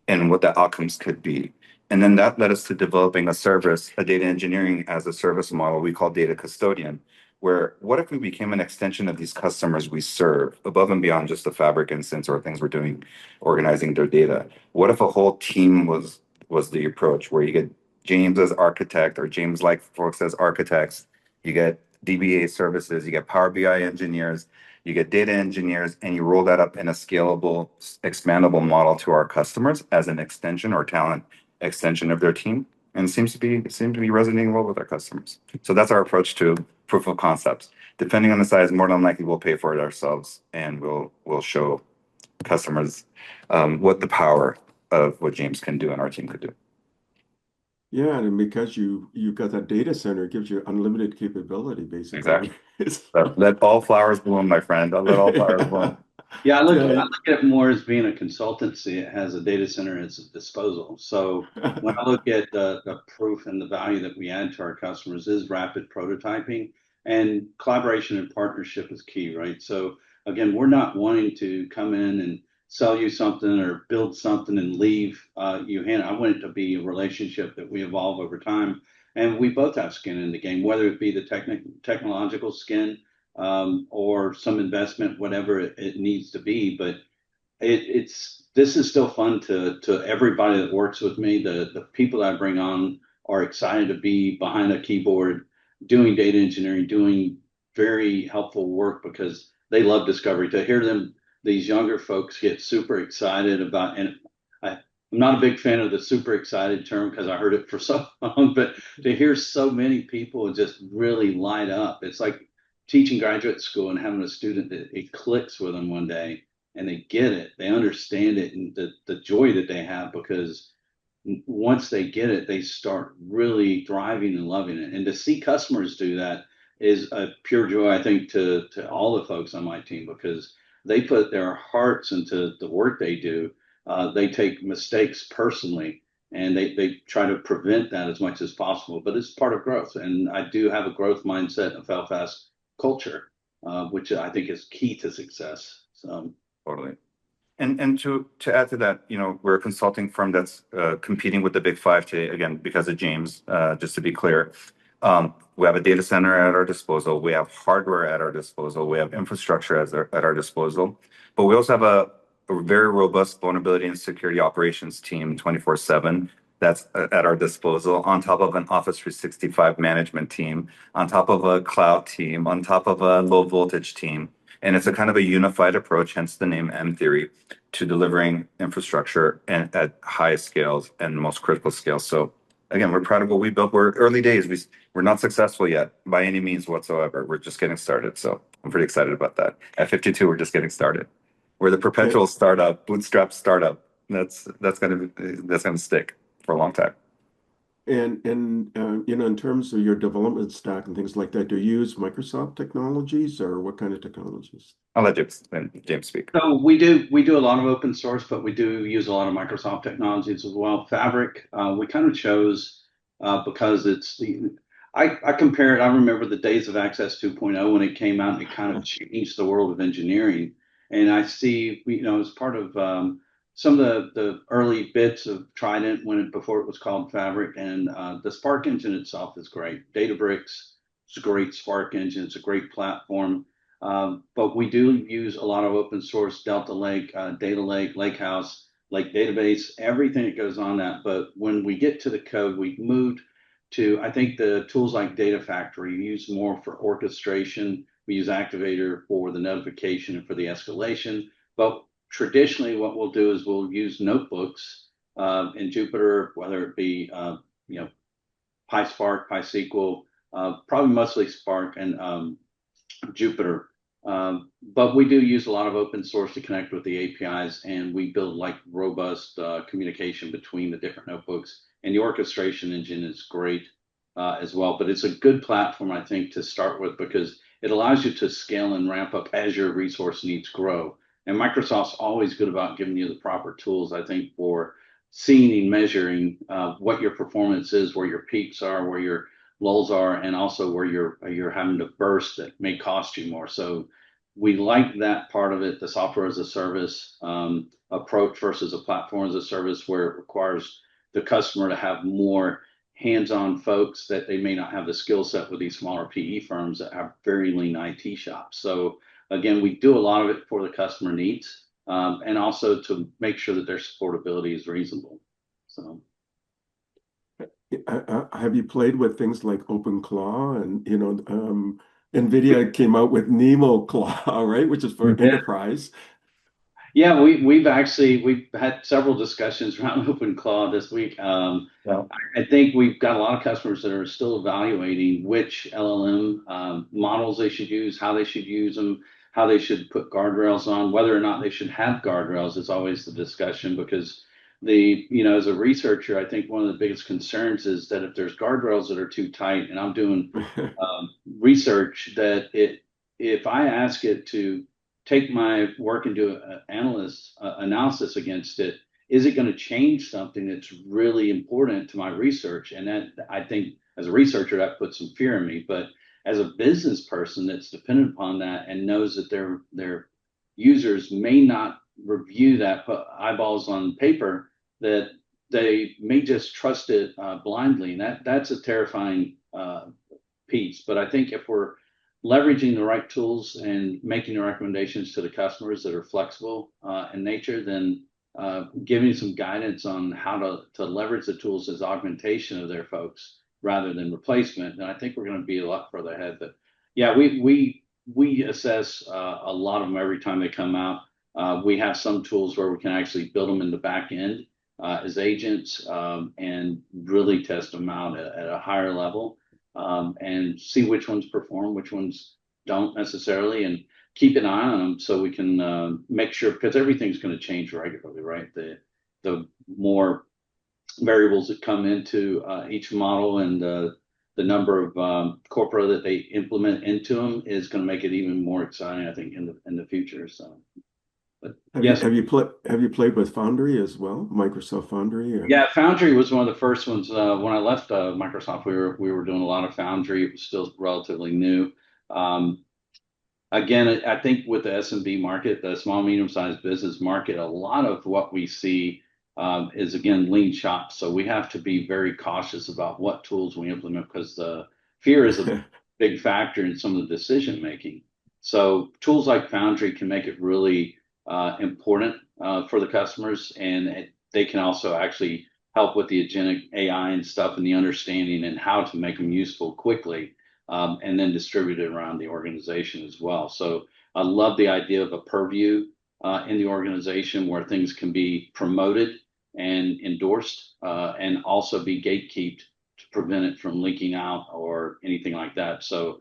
and what the outcomes could be. And then that led us to developing a service, a data engineering as a service model we call Data Custodian, where what if we became an extension of these customers we serve above and beyond just the Fabric instance or things we're doing, organizing their data? What if a whole team was the approach, where you get James as architect, or James like folks as architects, you get DBA services, you get Power BI engineers, you get data engineers, and you roll that up in a scalable, expandable model to our customers as an extension or talent extension of their team. And it seems to be resonating well with our customers. So that's our approach to proof of concepts. Depending on the size, more than likely we'll pay for it ourselves, and we'll show customers what the power of what James can do and our team could do. Yeah, and because you've got that data center, it gives you unlimited capability, basically. Exactly. Let all flowers bloom, my friend. Let all flowers bloom. Yeah, I look Yeah. at it more as being a consultancy. It has a data center at its disposal. So when I look at the proof and the value that we add to our customers is rapid prototyping, and collaboration and partnership is key, right? So again, we're not wanting to come in and sell you something or build something and leave you hand. I want it to be a relationship that we evolve over time, and we both have skin in the game, whether it be the technological skin or some investment, whatever it needs to be. But it's this is still fun to everybody that works with me. The people that I bring on are excited to be behind a keyboard, doing data engineering, doing very helpful work because they love discovery. To hear them, these younger folks get super excited about, and I'm not a big fan of the super excited term because I heard it for so long, but to hear so many people just really light up, it's like teaching graduate school and having a student that it clicks with them one day and they get it, they understand it, and the joy that they have because once they get it, they start really thriving and loving it. And to see customers do that is a pure joy, I think, to all the folks on my team because they put their hearts into the work they do. They take mistakes personally and they try to prevent that as much as possible. But it's part of growth. And I do have a growth mindset and a fast culture, which I think is key to success. So. Totally. And to add to that, we're a consulting firm that's competing with the big five today, again, because of James, just to be clear. We have a data center at our disposal. We have hardware at our disposal. We have infrastructure at our disposal. But we also have a very robust vulnerability and security operations team 24/7 that's at our disposal, on top of an Office 365 management team, on top of a cloud team, on top of a low voltage team. And it's a kind of a unified approach, hence the name M Theory, to delivering infrastructure and at highest scales and most critical scales. So again, we're proud of what we built. We're early days. We're not successful yet by any means whatsoever. We're just getting started. So I'm pretty excited about that. At 52, we're just getting started. We're the perpetual startup, bootstrap startup. That's gonna stick for a long time. And in terms of your development stack and things like that, do you use Microsoft technologies or what kind of technologies? I'll let James speak. So we do a lot of open source, but we do use a lot of Microsoft technologies as well. Fabric, we kind of chose because I compare it. I remember the days of Access 2.0 when it came out, and it kind of changed the world of engineering. And I see, as part of some of the early bits of Trident before it was called Fabric, and the Spark engine itself is great. Databricks is a great Spark engine. It's a great platform. But we do use a lot of open source, Delta Lake, Data Lake, Lakehouse, Lake Database, everything that goes on that. But when we get to the code, we moved to, I think the tools like Data Factory we use more for orchestration. We use Activator for the notification and for the escalation. But traditionally, what we'll do is we'll use notebooks in Jupyter, whether it be PySpark, PySQL, probably mostly Spark and Jupyter. But we do use a lot of open source to connect with the APIs, and we build like robust communication between the different notebooks. And the orchestration engine is great as well. But it's a good platform, I think, to start with because it allows you to scale and ramp up as your resource needs grow. And Microsoft's always good about giving you the proper tools, I think, for seeing and measuring what your performance is, where your peaks are, where your lulls are, and also where you're having to burst that may cost you more. So we like that part of it, the software as a service approach versus a platform as a service where it requires the customer to have more hands-on folks that they may not have the skill set with these smaller PE firms that have very lean IT shops. So again, we do a lot of it for the customer needs and also to make sure that their supportability is reasonable. So. Have you played with things like OpenClaw and NVIDIA came out with Nemo Claw, right, which is for Yeah. enterprise. Yeah, we've had several discussions around OpenClaw this week. Yeah. I think we've got a lot of customers that are still evaluating which LLM models they should use, how they should use them, how they should put guardrails on, whether or not they should have guardrails is always the discussion because as a researcher, I think one of the biggest concerns is that if there's guardrails that are too tight, and I'm doing research that if I ask it to take my work and do an analysis against it, is it going to change something that's really important to my research? And that I think as a researcher, that puts some fear in me. But as a business person that's dependent upon that and knows that their users may not review that, put eyeballs on paper, that they may just trust it blindly, and that's a terrifying piece. But I think if we're leveraging the right tools and making the recommendations to the customers that are flexible in nature, then giving some guidance on how to leverage the tools as augmentation of their folks rather than replacement, then I think we're going to be a lot further ahead. But yeah, we assess a lot of them every time they come out. We have some tools where we can actually build them in the back end as agents and really test them out at a higher level and see which ones perform, which ones don't necessarily, and keep an eye on them so we can make sure, because everything's going to change regularly, right? The more variables that come into each model and the number of corpora that they implement into them is going to make it even more exciting, I think, in the future. So, but yes. Have you played with Foundry as well? Microsoft Foundry? Or? Yeah, Foundry was one of the first ones. When I left Microsoft, we were doing a lot of Foundry. It was still relatively new. Again, I think with the SMB market, the small medium-sized business market, a lot of what we see is again lean shops. So we have to be very cautious about what tools we implement because the fear is a big factor in some of the decision making. So tools like Foundry can make it really important for the customers, and they can also actually help with the agentic AI and stuff and the understanding and how to make them useful quickly, and then distribute it around the organization as well. So I love the idea of a purview in the organization where things can be promoted and endorsed and also be gatekept to prevent it from leaking out or anything like that. So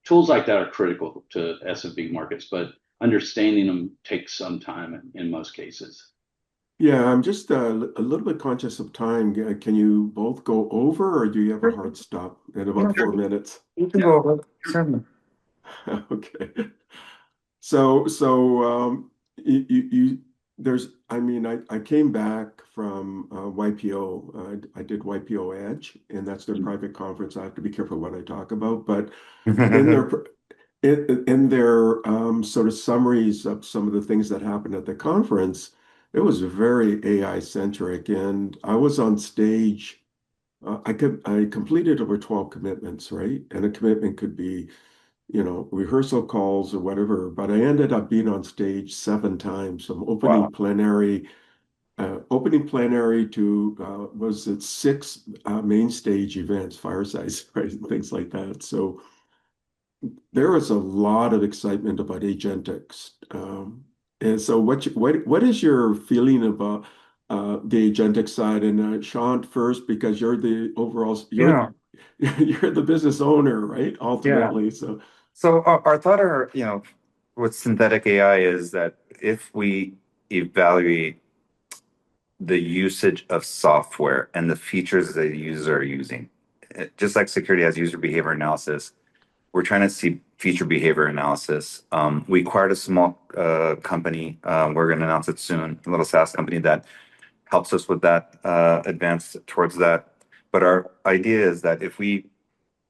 tools like that are critical to SMB markets, but understanding them takes some time in most cases. Yeah, I'm just a little bit conscious of time. Can you both go over, or do you have a hard stop in about 4 minutes? You can go over. Certainly. Okay. So you there's I mean I came back from YPO. I did YPO Edge, and that's their private conference. I have to be careful what I talk about, but in their in their sort of summaries of some of the things that happened at the conference, it was very AI centric, and I was on stage. I completed over 12 commitments, right? And a commitment could be, rehearsal calls or whatever, but I ended up being on stage 7 times from Wow. opening plenary to was it 6 main stage events, firesides, right, and things like that. So there was a lot of excitement about agentics. And so what is your feeling about the agentic side? And Chant first, because you're the overall, Yeah. you're the business owner, right? Yeah. Ultimately. So So our thought with synthetic AI is that if we evaluate the usage of software and the features that users are using, just like security has user behavior analysis, we're trying to see feature behavior analysis. We acquired a small company. We're going to announce it soon, a little SaaS company that helps us with that, advance towards that. But our idea is that if we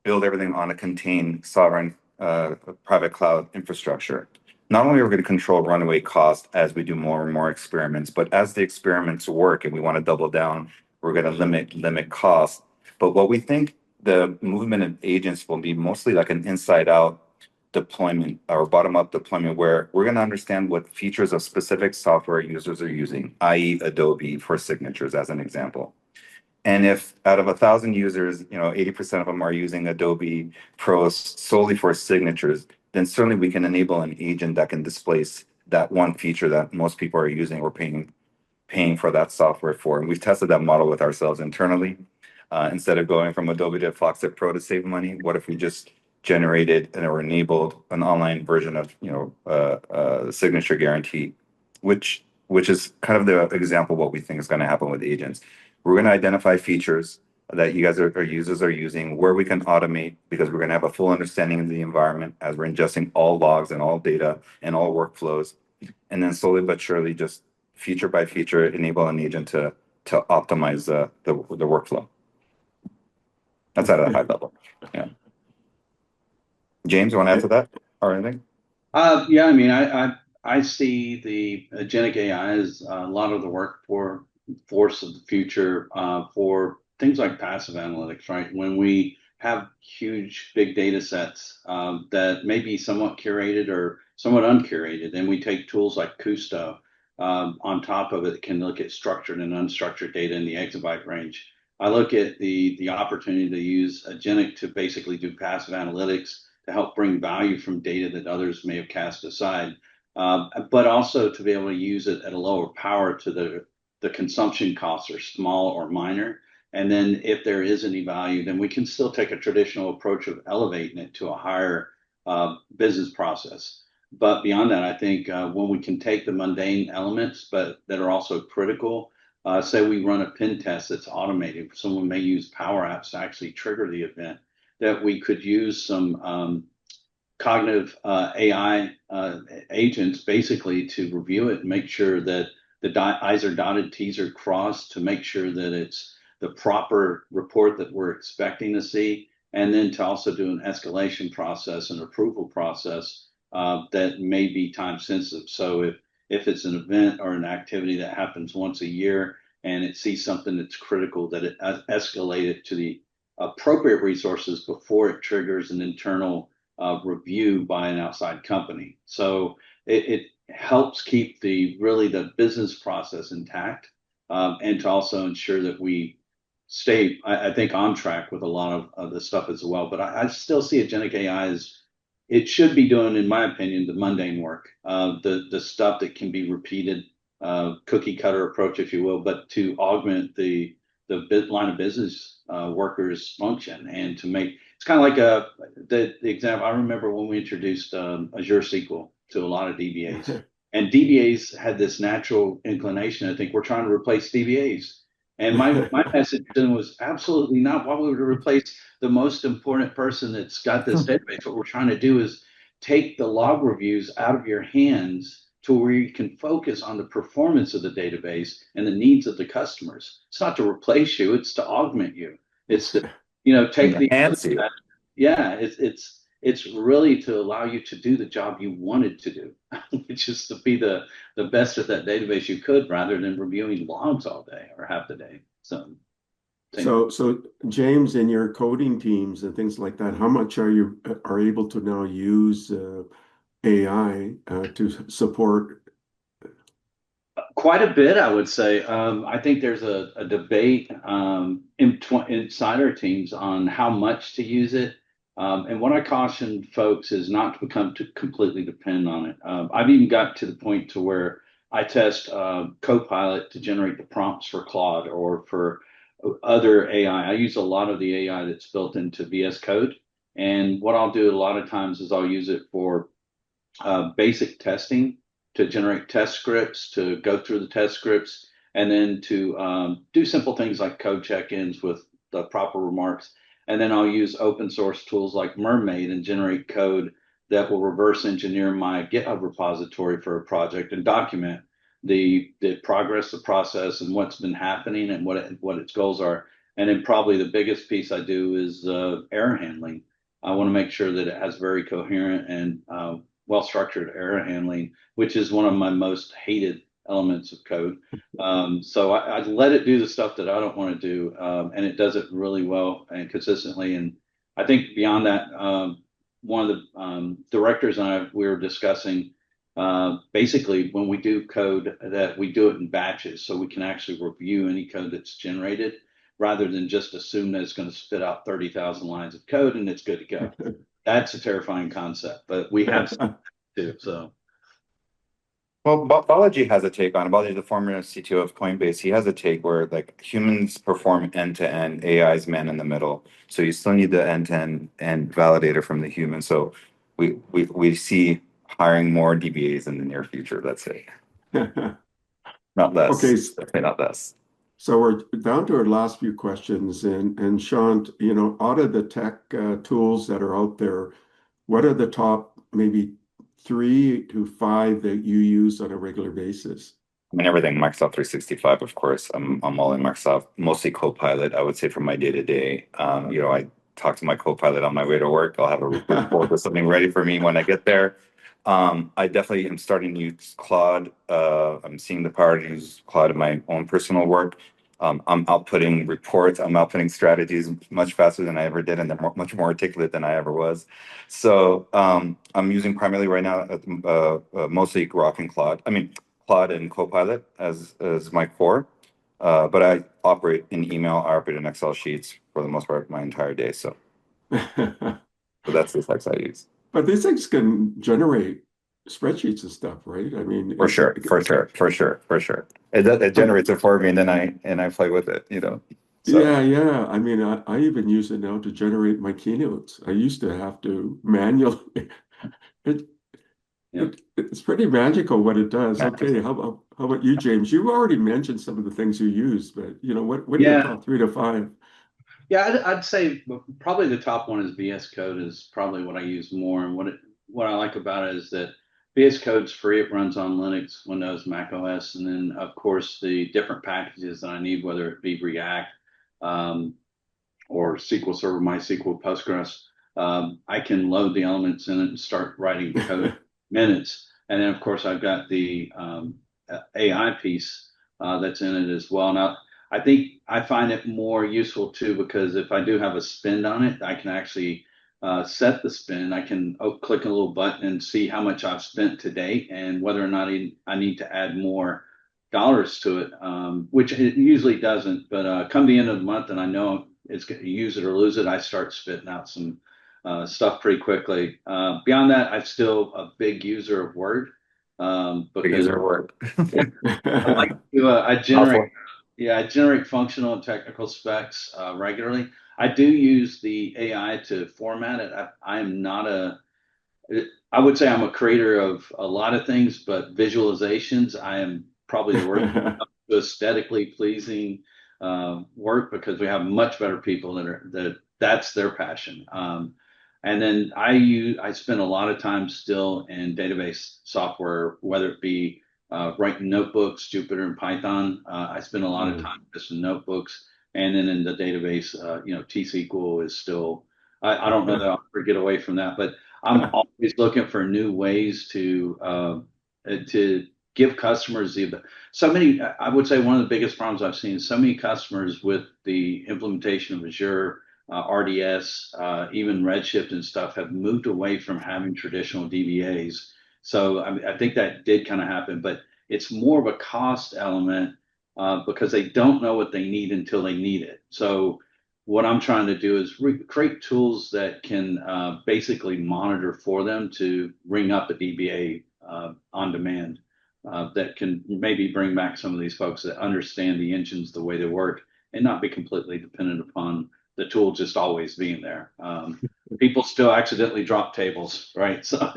build everything on a contained sovereign private cloud infrastructure, not only are we going to control runaway cost as we do more and more experiments, but as the experiments work and we want to double down, we're going to limit cost. But what we think the movement of agents will be mostly like an inside out deployment or bottom up deployment where we're going to understand what features of specific software users are using, i.e. Adobe for signatures as an example. And if out of 1,000 users, 80% of them are using Adobe Pro solely for signatures, then certainly we can enable an agent that can displace that one feature that most people are using or paying for that software for. And we've tested that model with ourselves internally. Instead of going from Adobe to Foxit Pro to save money, what if we just generated or enabled an online version of signature guarantee, which is kind of the example of what we think is going to happen with agents. We're going to identify features that you guys or users are using where we can automate because we're going to have a full understanding of the environment as we're ingesting all logs and all data and all workflows, and then slowly but surely just feature by feature enable an agent to optimize the workflow. That's at a high level. Yeah. James, you want to add to that or anything? Yeah, I mean, I see the agentic AI as a lot of the workforce of the future for things like passive analytics, right? When we have huge big data sets that may be somewhat curated or somewhat uncurated, and we take tools like Kusto on top of it, can look at structured and unstructured data in the exabyte range. I look at the opportunity to use agentic to basically do passive analytics to help bring value from data that others may have cast aside, but also to be able to use it at a lower power to the consumption costs are small or minor. And then if there is any value, then we can still take a traditional approach of elevating it to a higher business process. But beyond that, I think when we can take the mundane elements, but that are also critical, say we run a pen test that's automated, someone may use Power Apps to actually trigger the event, that we could use some cognitive AI agents basically to review it and make sure that the I's are dotted, T's are crossed to make sure that it's the proper report that we're expecting to see, and then to also do an escalation process and approval process that may be time sensitive. So if it's an event or an activity that happens once a year and it sees something that's critical, that it escalate it to the appropriate resources before it triggers an internal review by an outside company. So it helps keep the business process intact and to also ensure that we stay, I think, on track with a lot of the stuff as well. But I still see agentic AI as it should be doing, in my opinion, the mundane work, the stuff that can be repeated, cookie cutter approach, if you will, but to augment the line of business workers function and to make it's kind of like the example. I remember when we introduced Azure SQL to a lot of DBAs, and DBAs had this natural inclination. I think we're trying to replace DBAs, and my message to them was absolutely not. Why would we replace the most important person that's got this database? What we're trying to do is take the log reviews out of your hands to where you can focus on the performance of the database and the needs of the customers. It's not to replace you, it's to augment you. It's to, take the Enhance you. yeah, it's really to allow you to do the job you wanted to do, which is to be the best at that database you could rather than reviewing logs all day or half the day. So James, in your coding teams and things like that, how much are able to now use AI to support? Quite a bit, I would say. I think there's a debate inside our teams on how much to use it. And what I caution folks is not to become too completely dependent on it. I've even got to the point to where I test Copilot to generate the prompts for Claude or for other AI. I use a lot of the AI that's built into VS Code. And what I'll do a lot of times is I'll use it for basic testing to generate test scripts, to go through the test scripts, and then to do simple things like code check-ins with the proper remarks. And then I'll use open source tools like Mermaid and generate code that will reverse engineer my GitHub repository for a project and document the progress, the process, and what's been happening and what its goals are. And then probably the biggest piece I do is error handling. I want to make sure that it has very coherent and well-structured error handling, which is one of my most hated elements of code. So I let it do the stuff that I don't want to do, and it does it really well and consistently. And I think beyond that, one of the directors and we were discussing basically when we do code that we do it in batches, so we can actually review any code that's generated rather than just assume that it's going to spit out 30,000 lines of code and it's good to go. That's a terrifying concept, but we have to. So, Well, Balaji has a take on it. Balaji, the former CTO of Coinbase, he has a take where like humans perform end to end, AI is man in the middle. So you still need the end to end and validator from the human. So we see hiring more DBAs in the near future. Let's say not Okay, less. Let's say not less. so we're down to our last few questions, and Shant, out of the tech tools that are out there, what are the top maybe 3 to 5 that you use on a regular basis? I mean, everything Microsoft 365, of course. I'm all in Microsoft, mostly Copilot, I would say, for my day to day. I talk to my Copilot on my way to work. I'll have a report or something ready for me when I get there. I definitely am starting to use Claude. I'm seeing the power to use Claude in my own personal work. I'm outputting reports. I'm outputting strategies much faster than I ever did, and they're much more articulate than I ever was. So I'm using primarily right now mostly Grok and Claude. I mean, Claude and Copilot as my core. But I operate in email, I operate in Excel sheets for the most part my entire day. So that's the text I use. But these things can generate spreadsheets and stuff, right? I mean, For sure, for sure, for sure, for sure. It generates it for me, and then I play with it. So yeah. I mean, I even use it now to generate my keynotes. I used to have to manually. It, it's pretty magical what it does. Okay, how about you, James? You've already mentioned some of the things you use, but what are your yeah, top 3 to 5? yeah, I'd say probably the top one is VS Code is probably what I use more. And what I like about it is that VS Code's free. It runs on Linux, Windows, Mac OS, and then of course the different packages that I need, whether it be React, um, or SQL Server, MySQL, Postgres. I can load the elements in it and start writing code minutes. And then, of course, I've got the AI piece that's in it as well. Now, I think I find it more useful too because if I do have a spend on it, I can actually set the spend. I can click a little button and see how much I've spent to date and whether or not I need to add more dollars to it, which it usually doesn't. But come the end of the month, and I know it's going to use it or lose it, I start spitting out some stuff pretty quickly. Beyond that, I'm still a big user of Word big because user work. I like to I generate Awful. I generate functional and technical specs regularly. I do use the AI to format it. I am not I would say I'm a creator of a lot of things, but visualizations, I am probably the worst to aesthetically pleasing work because we have much better people that's their passion. And then I spend a lot of time still in database software, whether it be writing notebooks, Jupyter and Python. I spend a lot of time just in notebooks, and then in the database, T-SQL is still. I don't know that I'll ever get away from that, but I'm always looking for new ways to give customers so many. I would say one of the biggest problems I've seen is so many customers with the implementation of Azure, RDS, even Redshift and stuff have moved away from having traditional DBAs. So I think that did kind of happen, but it's more of a cost element because they don't know what they need until they need it. So what I'm trying to do is create tools that can basically monitor for them to ring up a DBA on demand that can maybe bring back some of these folks that understand the engines, the way they work, and not be completely dependent upon the tool just always being there. People still accidentally drop tables, right? So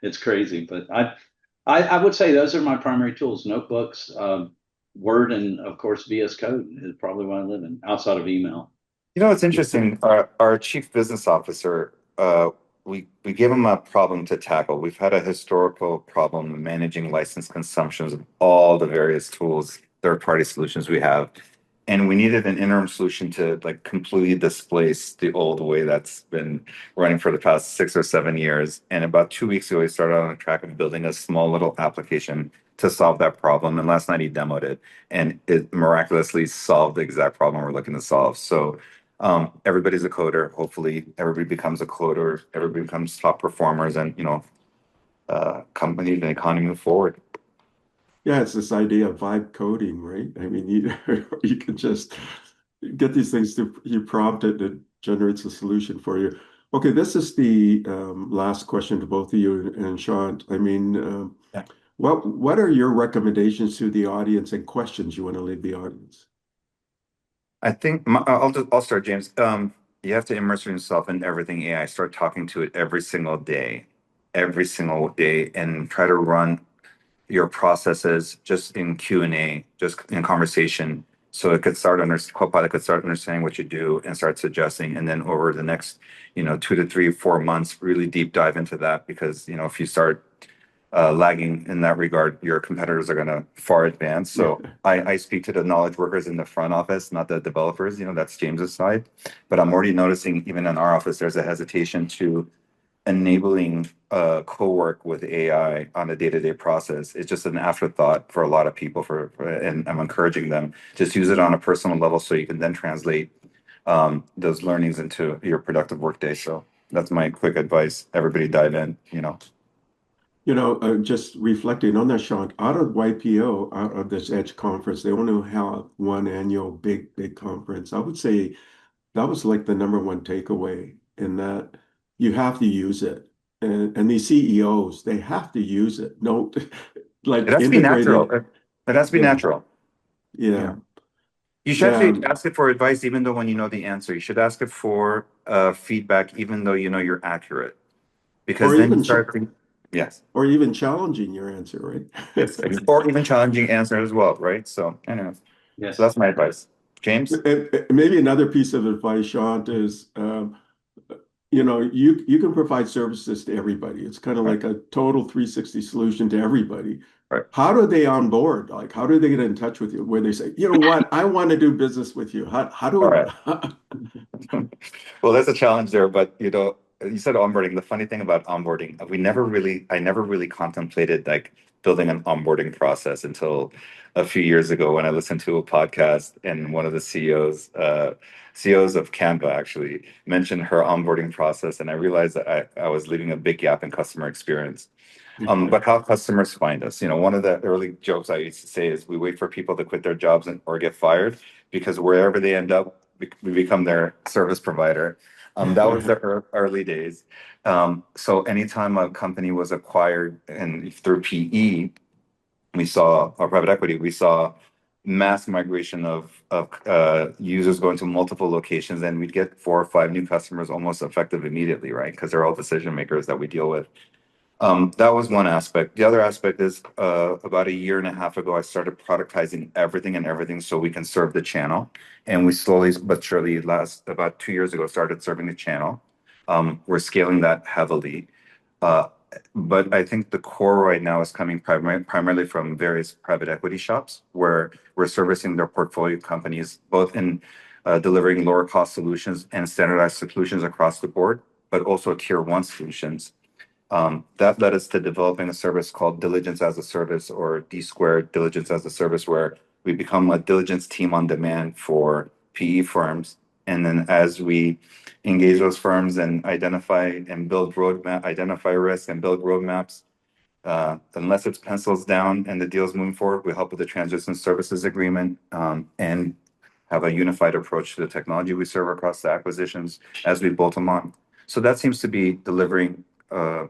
it's crazy, but I would say those are my primary tools: notebooks, Word, and of course VS Code is probably what I live in outside of email. It's interesting. Our chief business officer, we gave him a problem to tackle. We've had a historical problem managing license consumptions of all the various tools, third-party solutions we have, and we needed an interim solution to like completely displace the old way that's been running for the past 6 or 7 years. And about 2 weeks ago, we started on a track of building a small little application to solve that problem. And last night he demoed it, and it miraculously solved the exact problem we're looking to solve. So everybody's a coder. Hopefully, everybody becomes a coder. Everybody becomes top performers, and company and economy move forward. Yeah, it's this idea of vibe coding, right? I mean, you you can just get these things to you prompted, it generates a solution for you. Okay, this is the last question to both of you and Sean. I mean, Yeah. what are your recommendations to the audience and questions you want to leave the audience? I think I'll start, James. You have to immerse yourself in everything AI. Start talking to it every single day, and try to run your processes just in Q&A, just in conversation, so it could start under Copilot could start understanding what you do and start suggesting, and then over the next 2 to 3 4 months, really deep dive into that because if you start lagging in that regard, your competitors are going to far advance. So I speak to the knowledge workers in the front office, not the developers. That's James's side. But I'm already noticing even in our office, there's a hesitation to enabling co-work with AI on a day-to-day process. It's just an afterthought for a lot of people. And I'm encouraging them just use it on a personal level so you can then translate those learnings into your productive workday. So that's my quick advice. Everybody dive in. Just reflecting on that, Sean, out of YPO, out of this Edge conference, they only have one annual big conference. I would say that was like the number one takeaway in that you have to use it. And these CEOs, they have to use it. No, It like has to be natural. integrated. It has to be Yeah, natural. yeah, Yeah. You should yeah. actually ask it for advice, even though when you know the answer. You should ask it for feedback, even though you know you're accurate. Or Because then you even start thinking, yes, or even challenging your answer, right? yes, or even challenging answer as well, right? So, anyway, so Yes. that's my advice. James? And maybe another piece of advice, Sean, is you can provide services to everybody. It's kind of Right, like a total 360 solution to everybody. right. How do they onboard? Like, how do they get in touch with you? Where they say, you know what, I want to do business with you. How All do right. Well, there's a challenge there, but you said onboarding. The funny thing about onboarding, I never really contemplated like building an onboarding process until a few years ago when I listened to a podcast and one of the CEOs of Canva actually mentioned her onboarding process, and I realized that I was leaving a big gap in customer experience. But how customers find us. One of the early jokes I used to say is we wait for people to quit their jobs or get fired because wherever they end up, we become their service provider. That was the early days. So anytime a company was acquired and through PE, or private equity, we saw mass migration of users going to multiple locations, and we'd get 4 or 5 new customers almost effective immediately, right? Because they're all decision makers that we deal with. That was one aspect. The other aspect is about a year and a half ago, I started productizing everything and everything so we can serve the channel. And we slowly but surely, last about 2 years ago, started serving the channel. We're scaling that heavily. Uh, but I think the core right now is coming primarily from various private equity shops where we're servicing their portfolio companies, both in delivering lower cost solutions and standardized solutions across the board, but also tier one solutions. That led us to developing a service called Diligence as a Service, or D squared Diligence as a Service, where we become a diligence team on demand for PE firms. And then as we engage those firms and identify risk and build roadmaps, unless it's pencils down and the deal's moving forward, we help with the transition services agreement, and have a unified approach to the technology we serve across the acquisitions as we bolt them on. So that seems to be delivering a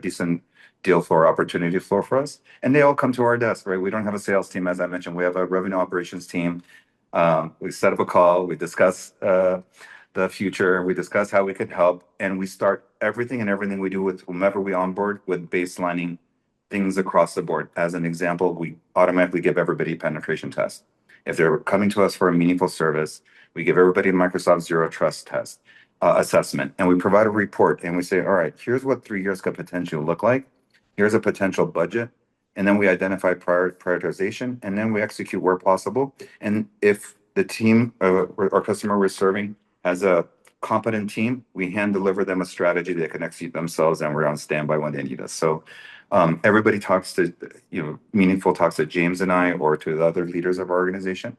decent deal floor opportunity floor for us. And they all come to our desk, right? We don't have a sales team, as I mentioned. We have a revenue operations team. We set up a call. We discuss the future. We discuss how we could help, and we start everything we do with whomever we onboard with baselining things across the board. As an example, we automatically give everybody a penetration test. If they're coming to us for a meaningful service, we give everybody a Microsoft Zero Trust test assessment, and we provide a report, and we say, all right, here's what 3 years could potentially look like. Here's a potential budget. And then we identify prioritization, and then we execute where possible. And if the team or customer we're serving has a competent team, we hand deliver them a strategy that can execute themselves, and we're on standby when they need us. So everybody talks to, meaningful talks to James and I or to the other leaders of our organization.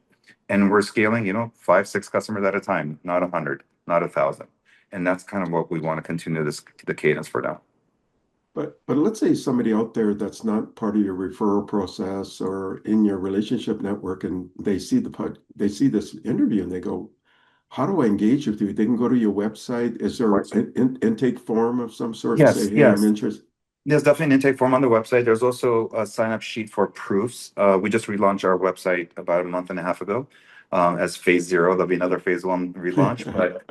And we're scaling, 5, 6 customers at a time, not 100, not 1,000. And that's kind of what we want to continue the cadence for now. But let's say somebody out there that's not part of your referral process or in your relationship network, and they see this interview and they go, "How do I engage with you?" They can go to your website. Is there Right. an intake form of some sort to say, Yes, "Hey, I'm yes. interested"? There's definitely an intake form on the website. There's also a sign up sheet for proofs. We just relaunched our website about a month and a half ago as phase zero. There'll be another phase one relaunch, but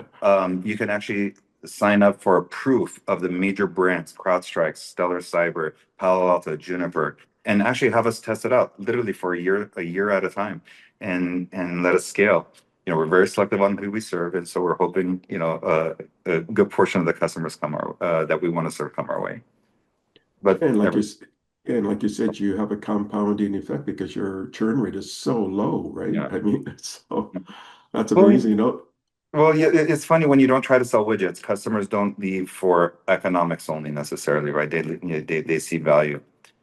you can actually sign up for a proof of the major brands, CrowdStrike, Stellar Cyber, Palo Alto, Juniper, and actually have us test it out literally for a year at a time and let us scale. We're very selective on who we serve, and so we're hoping, a good portion of the customers that we want to serve come our way. But And like you every s- and like you said, you have a compounding effect because your churn rate is so low, right? yeah. I mean, so that's Well, amazing. No, yeah, it's funny when you don't try to sell widgets. Customers don't leave for economics only necessarily, right? They see value,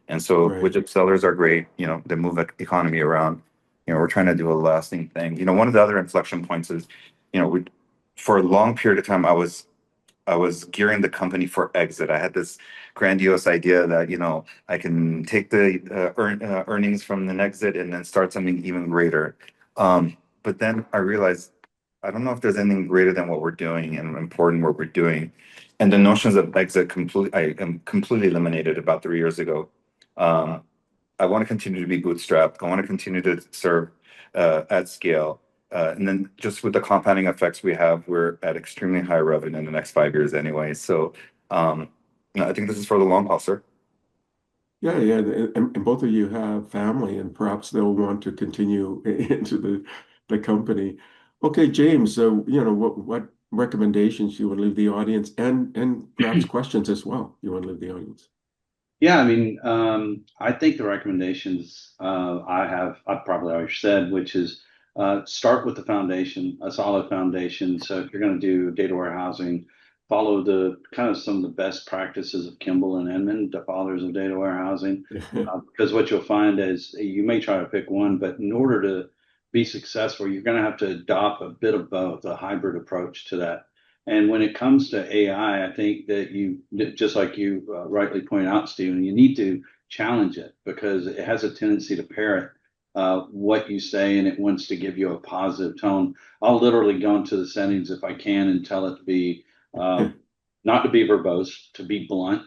and so right. widget sellers are great. They move the economy around. We're trying to do a lasting thing. One of the other inflection points is, we for a long period of time I was gearing the company for exit. I had this grandiose idea that, I can take the earnings from an exit and then start something even greater. But then I realized I don't know if there's anything greater than what we're doing and important what we're doing. And the notions of exit I am completely eliminated about 3 years ago. Um, I want to continue to be bootstrapped. I want to continue to serve at scale. And then just with the compounding effects we have, we're at extremely high revenue in the next 5 years anyway. So um, I think this is for the long haul, sir. Yeah, yeah. And both of you have family, and perhaps they'll want to continue into the company. Okay, James. So, what recommendations you want to leave the audience, and perhaps questions as well you want to leave the audience. Yeah, I mean, I think the recommendations I've probably already said, which is start with the foundation, a solid foundation. So if you're going to do data warehousing, follow the kind of some of the best practices of Kimball and Edmond, the fathers of data warehousing. Because what you'll find is you may try to pick one, but in order to be successful, you're going to have to adopt a bit of both, a hybrid approach to that. And when it comes to AI, I think that just like you rightly point out, Stephen, you need to challenge it because it has a tendency to parrot what you say and it wants to give you a positive tone. I'll literally go into the settings if I can and tell it to be uh, not to be verbose, to be blunt,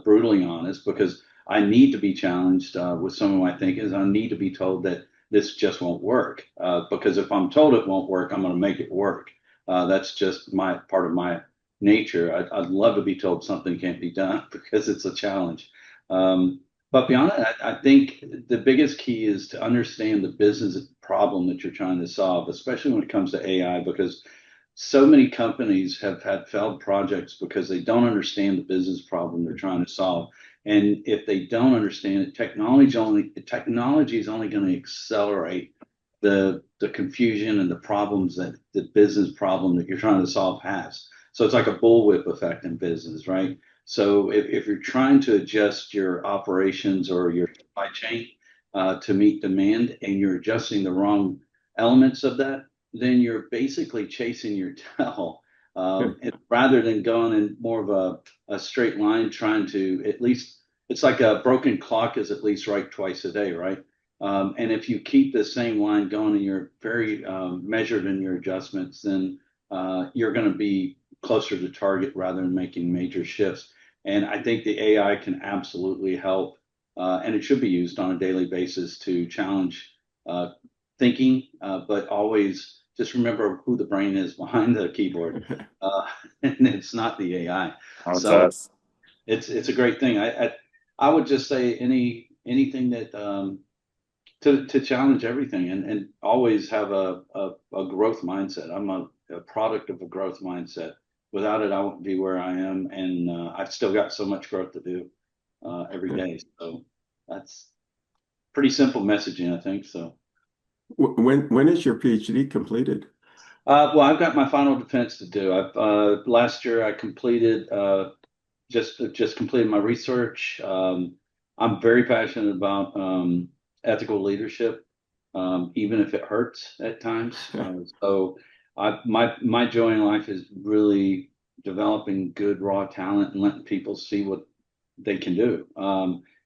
brutally honest, because I need to be challenged with some of my thinking. I need to be told that this just won't work because if I'm told it won't work, I'm going to make it work. That's just my part of my nature. I'd love to be told something can't be done because it's a challenge. But beyond that, I think the biggest key is to understand the business problem that you're trying to solve, especially when it comes to AI, because so many companies have had failed projects because they don't understand the business problem they're trying to solve. And if they don't understand it, technology is only going to accelerate the confusion and the problems that the business problem that you're trying to solve has. So it's like a bullwhip effect in business, right? So if you're trying to adjust your operations or your supply chain to meet demand and you're adjusting the wrong elements of that, then you're basically chasing your tail. Rather than going in more of a straight line, trying to at least, it's like a broken clock is at least right twice a day, right? And if you keep the same line going and you're very measured in your adjustments, then you're going to be closer to target rather than making major shifts. And I think the AI can absolutely help, and it should be used on a daily basis to challenge uh, thinking, but always just remember who the brain is behind the keyboard, uh, and it's not the AI. Oh, it's So us. it's a great thing. I would just say anything that to challenge everything and always have a growth mindset. I'm a product of a growth mindset. Without it, I wouldn't be where I am, and I've still got so much growth to do every day. So that's pretty simple messaging, I think. So. When is your PhD completed? Well, I've got my final defense to do. I've last year I completed just completed my research. I'm very passionate about ethical leadership, even if it hurts at times. So my joy in life is really developing good raw talent and letting people see what they can do.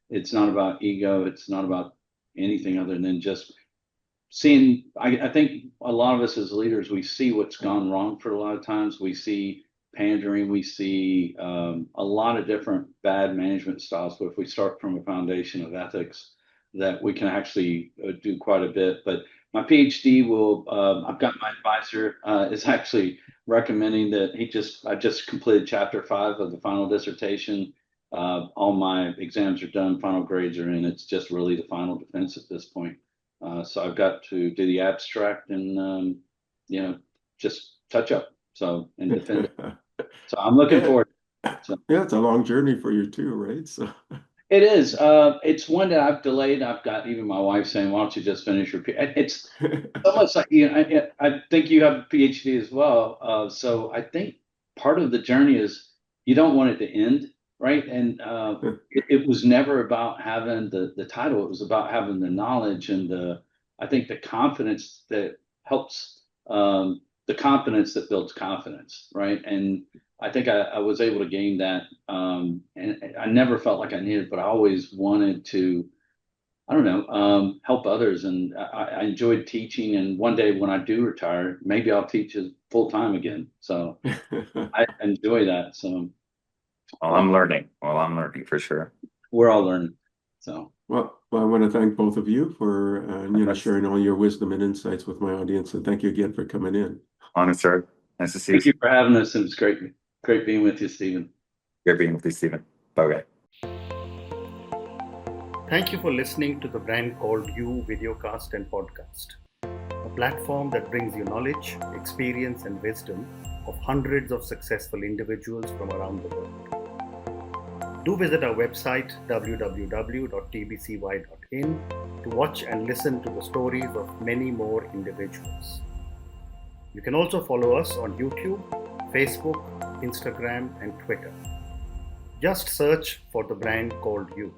It's not about ego. It's not about anything other than just seeing. I think a lot of us as leaders, we see what's gone wrong for a lot of times. We see pandering. We see a lot of different bad management styles. But if we start from a foundation of ethics, that we can actually do quite a bit. But my PhD will. I've got my advisor is actually recommending that I just completed chapter 5 of the final dissertation. All my exams are done, final grades are in. It's just really the final defense at this point. So I've got to do the abstract and just touch up. So and defend it. So I'm looking forward. So. Yeah, it's a long journey for you too, right? So It is. It's one that I've delayed. I've got even my wife saying, "Why don't you just finish your PhD?" It's almost like I think you have a PhD as well. So I think part of the journey is you don't want it to end, right? And it was never about having the title. It was about having the knowledge and I think the confidence that helps the confidence that builds confidence, right? And I think I was able to gain that. And I never felt like I needed, but I always wanted to, I don't know, help others. And I enjoyed teaching. And one day when I do retire, maybe I'll teach full time again. So I enjoy that. So Well, I'm learning. Well, I'm learning for sure. we're all learning. So well, I want to thank both of you for sharing all your wisdom and insights with my audience, and thank you again for coming in. Honest, sir. Nice to see thank you for having us. It was great being with you, Stephen. Great being with you, Stephen. Bye. Thank you for listening to the Brand Called You videocast and podcast, a platform that brings you knowledge, experience, and wisdom of hundreds of successful individuals from around the world. Do visit our website www.tbcy.in to watch and listen to the stories of many more individuals. You can also follow us on YouTube, Facebook, Instagram, and Twitter. Just search for the Brand Called You.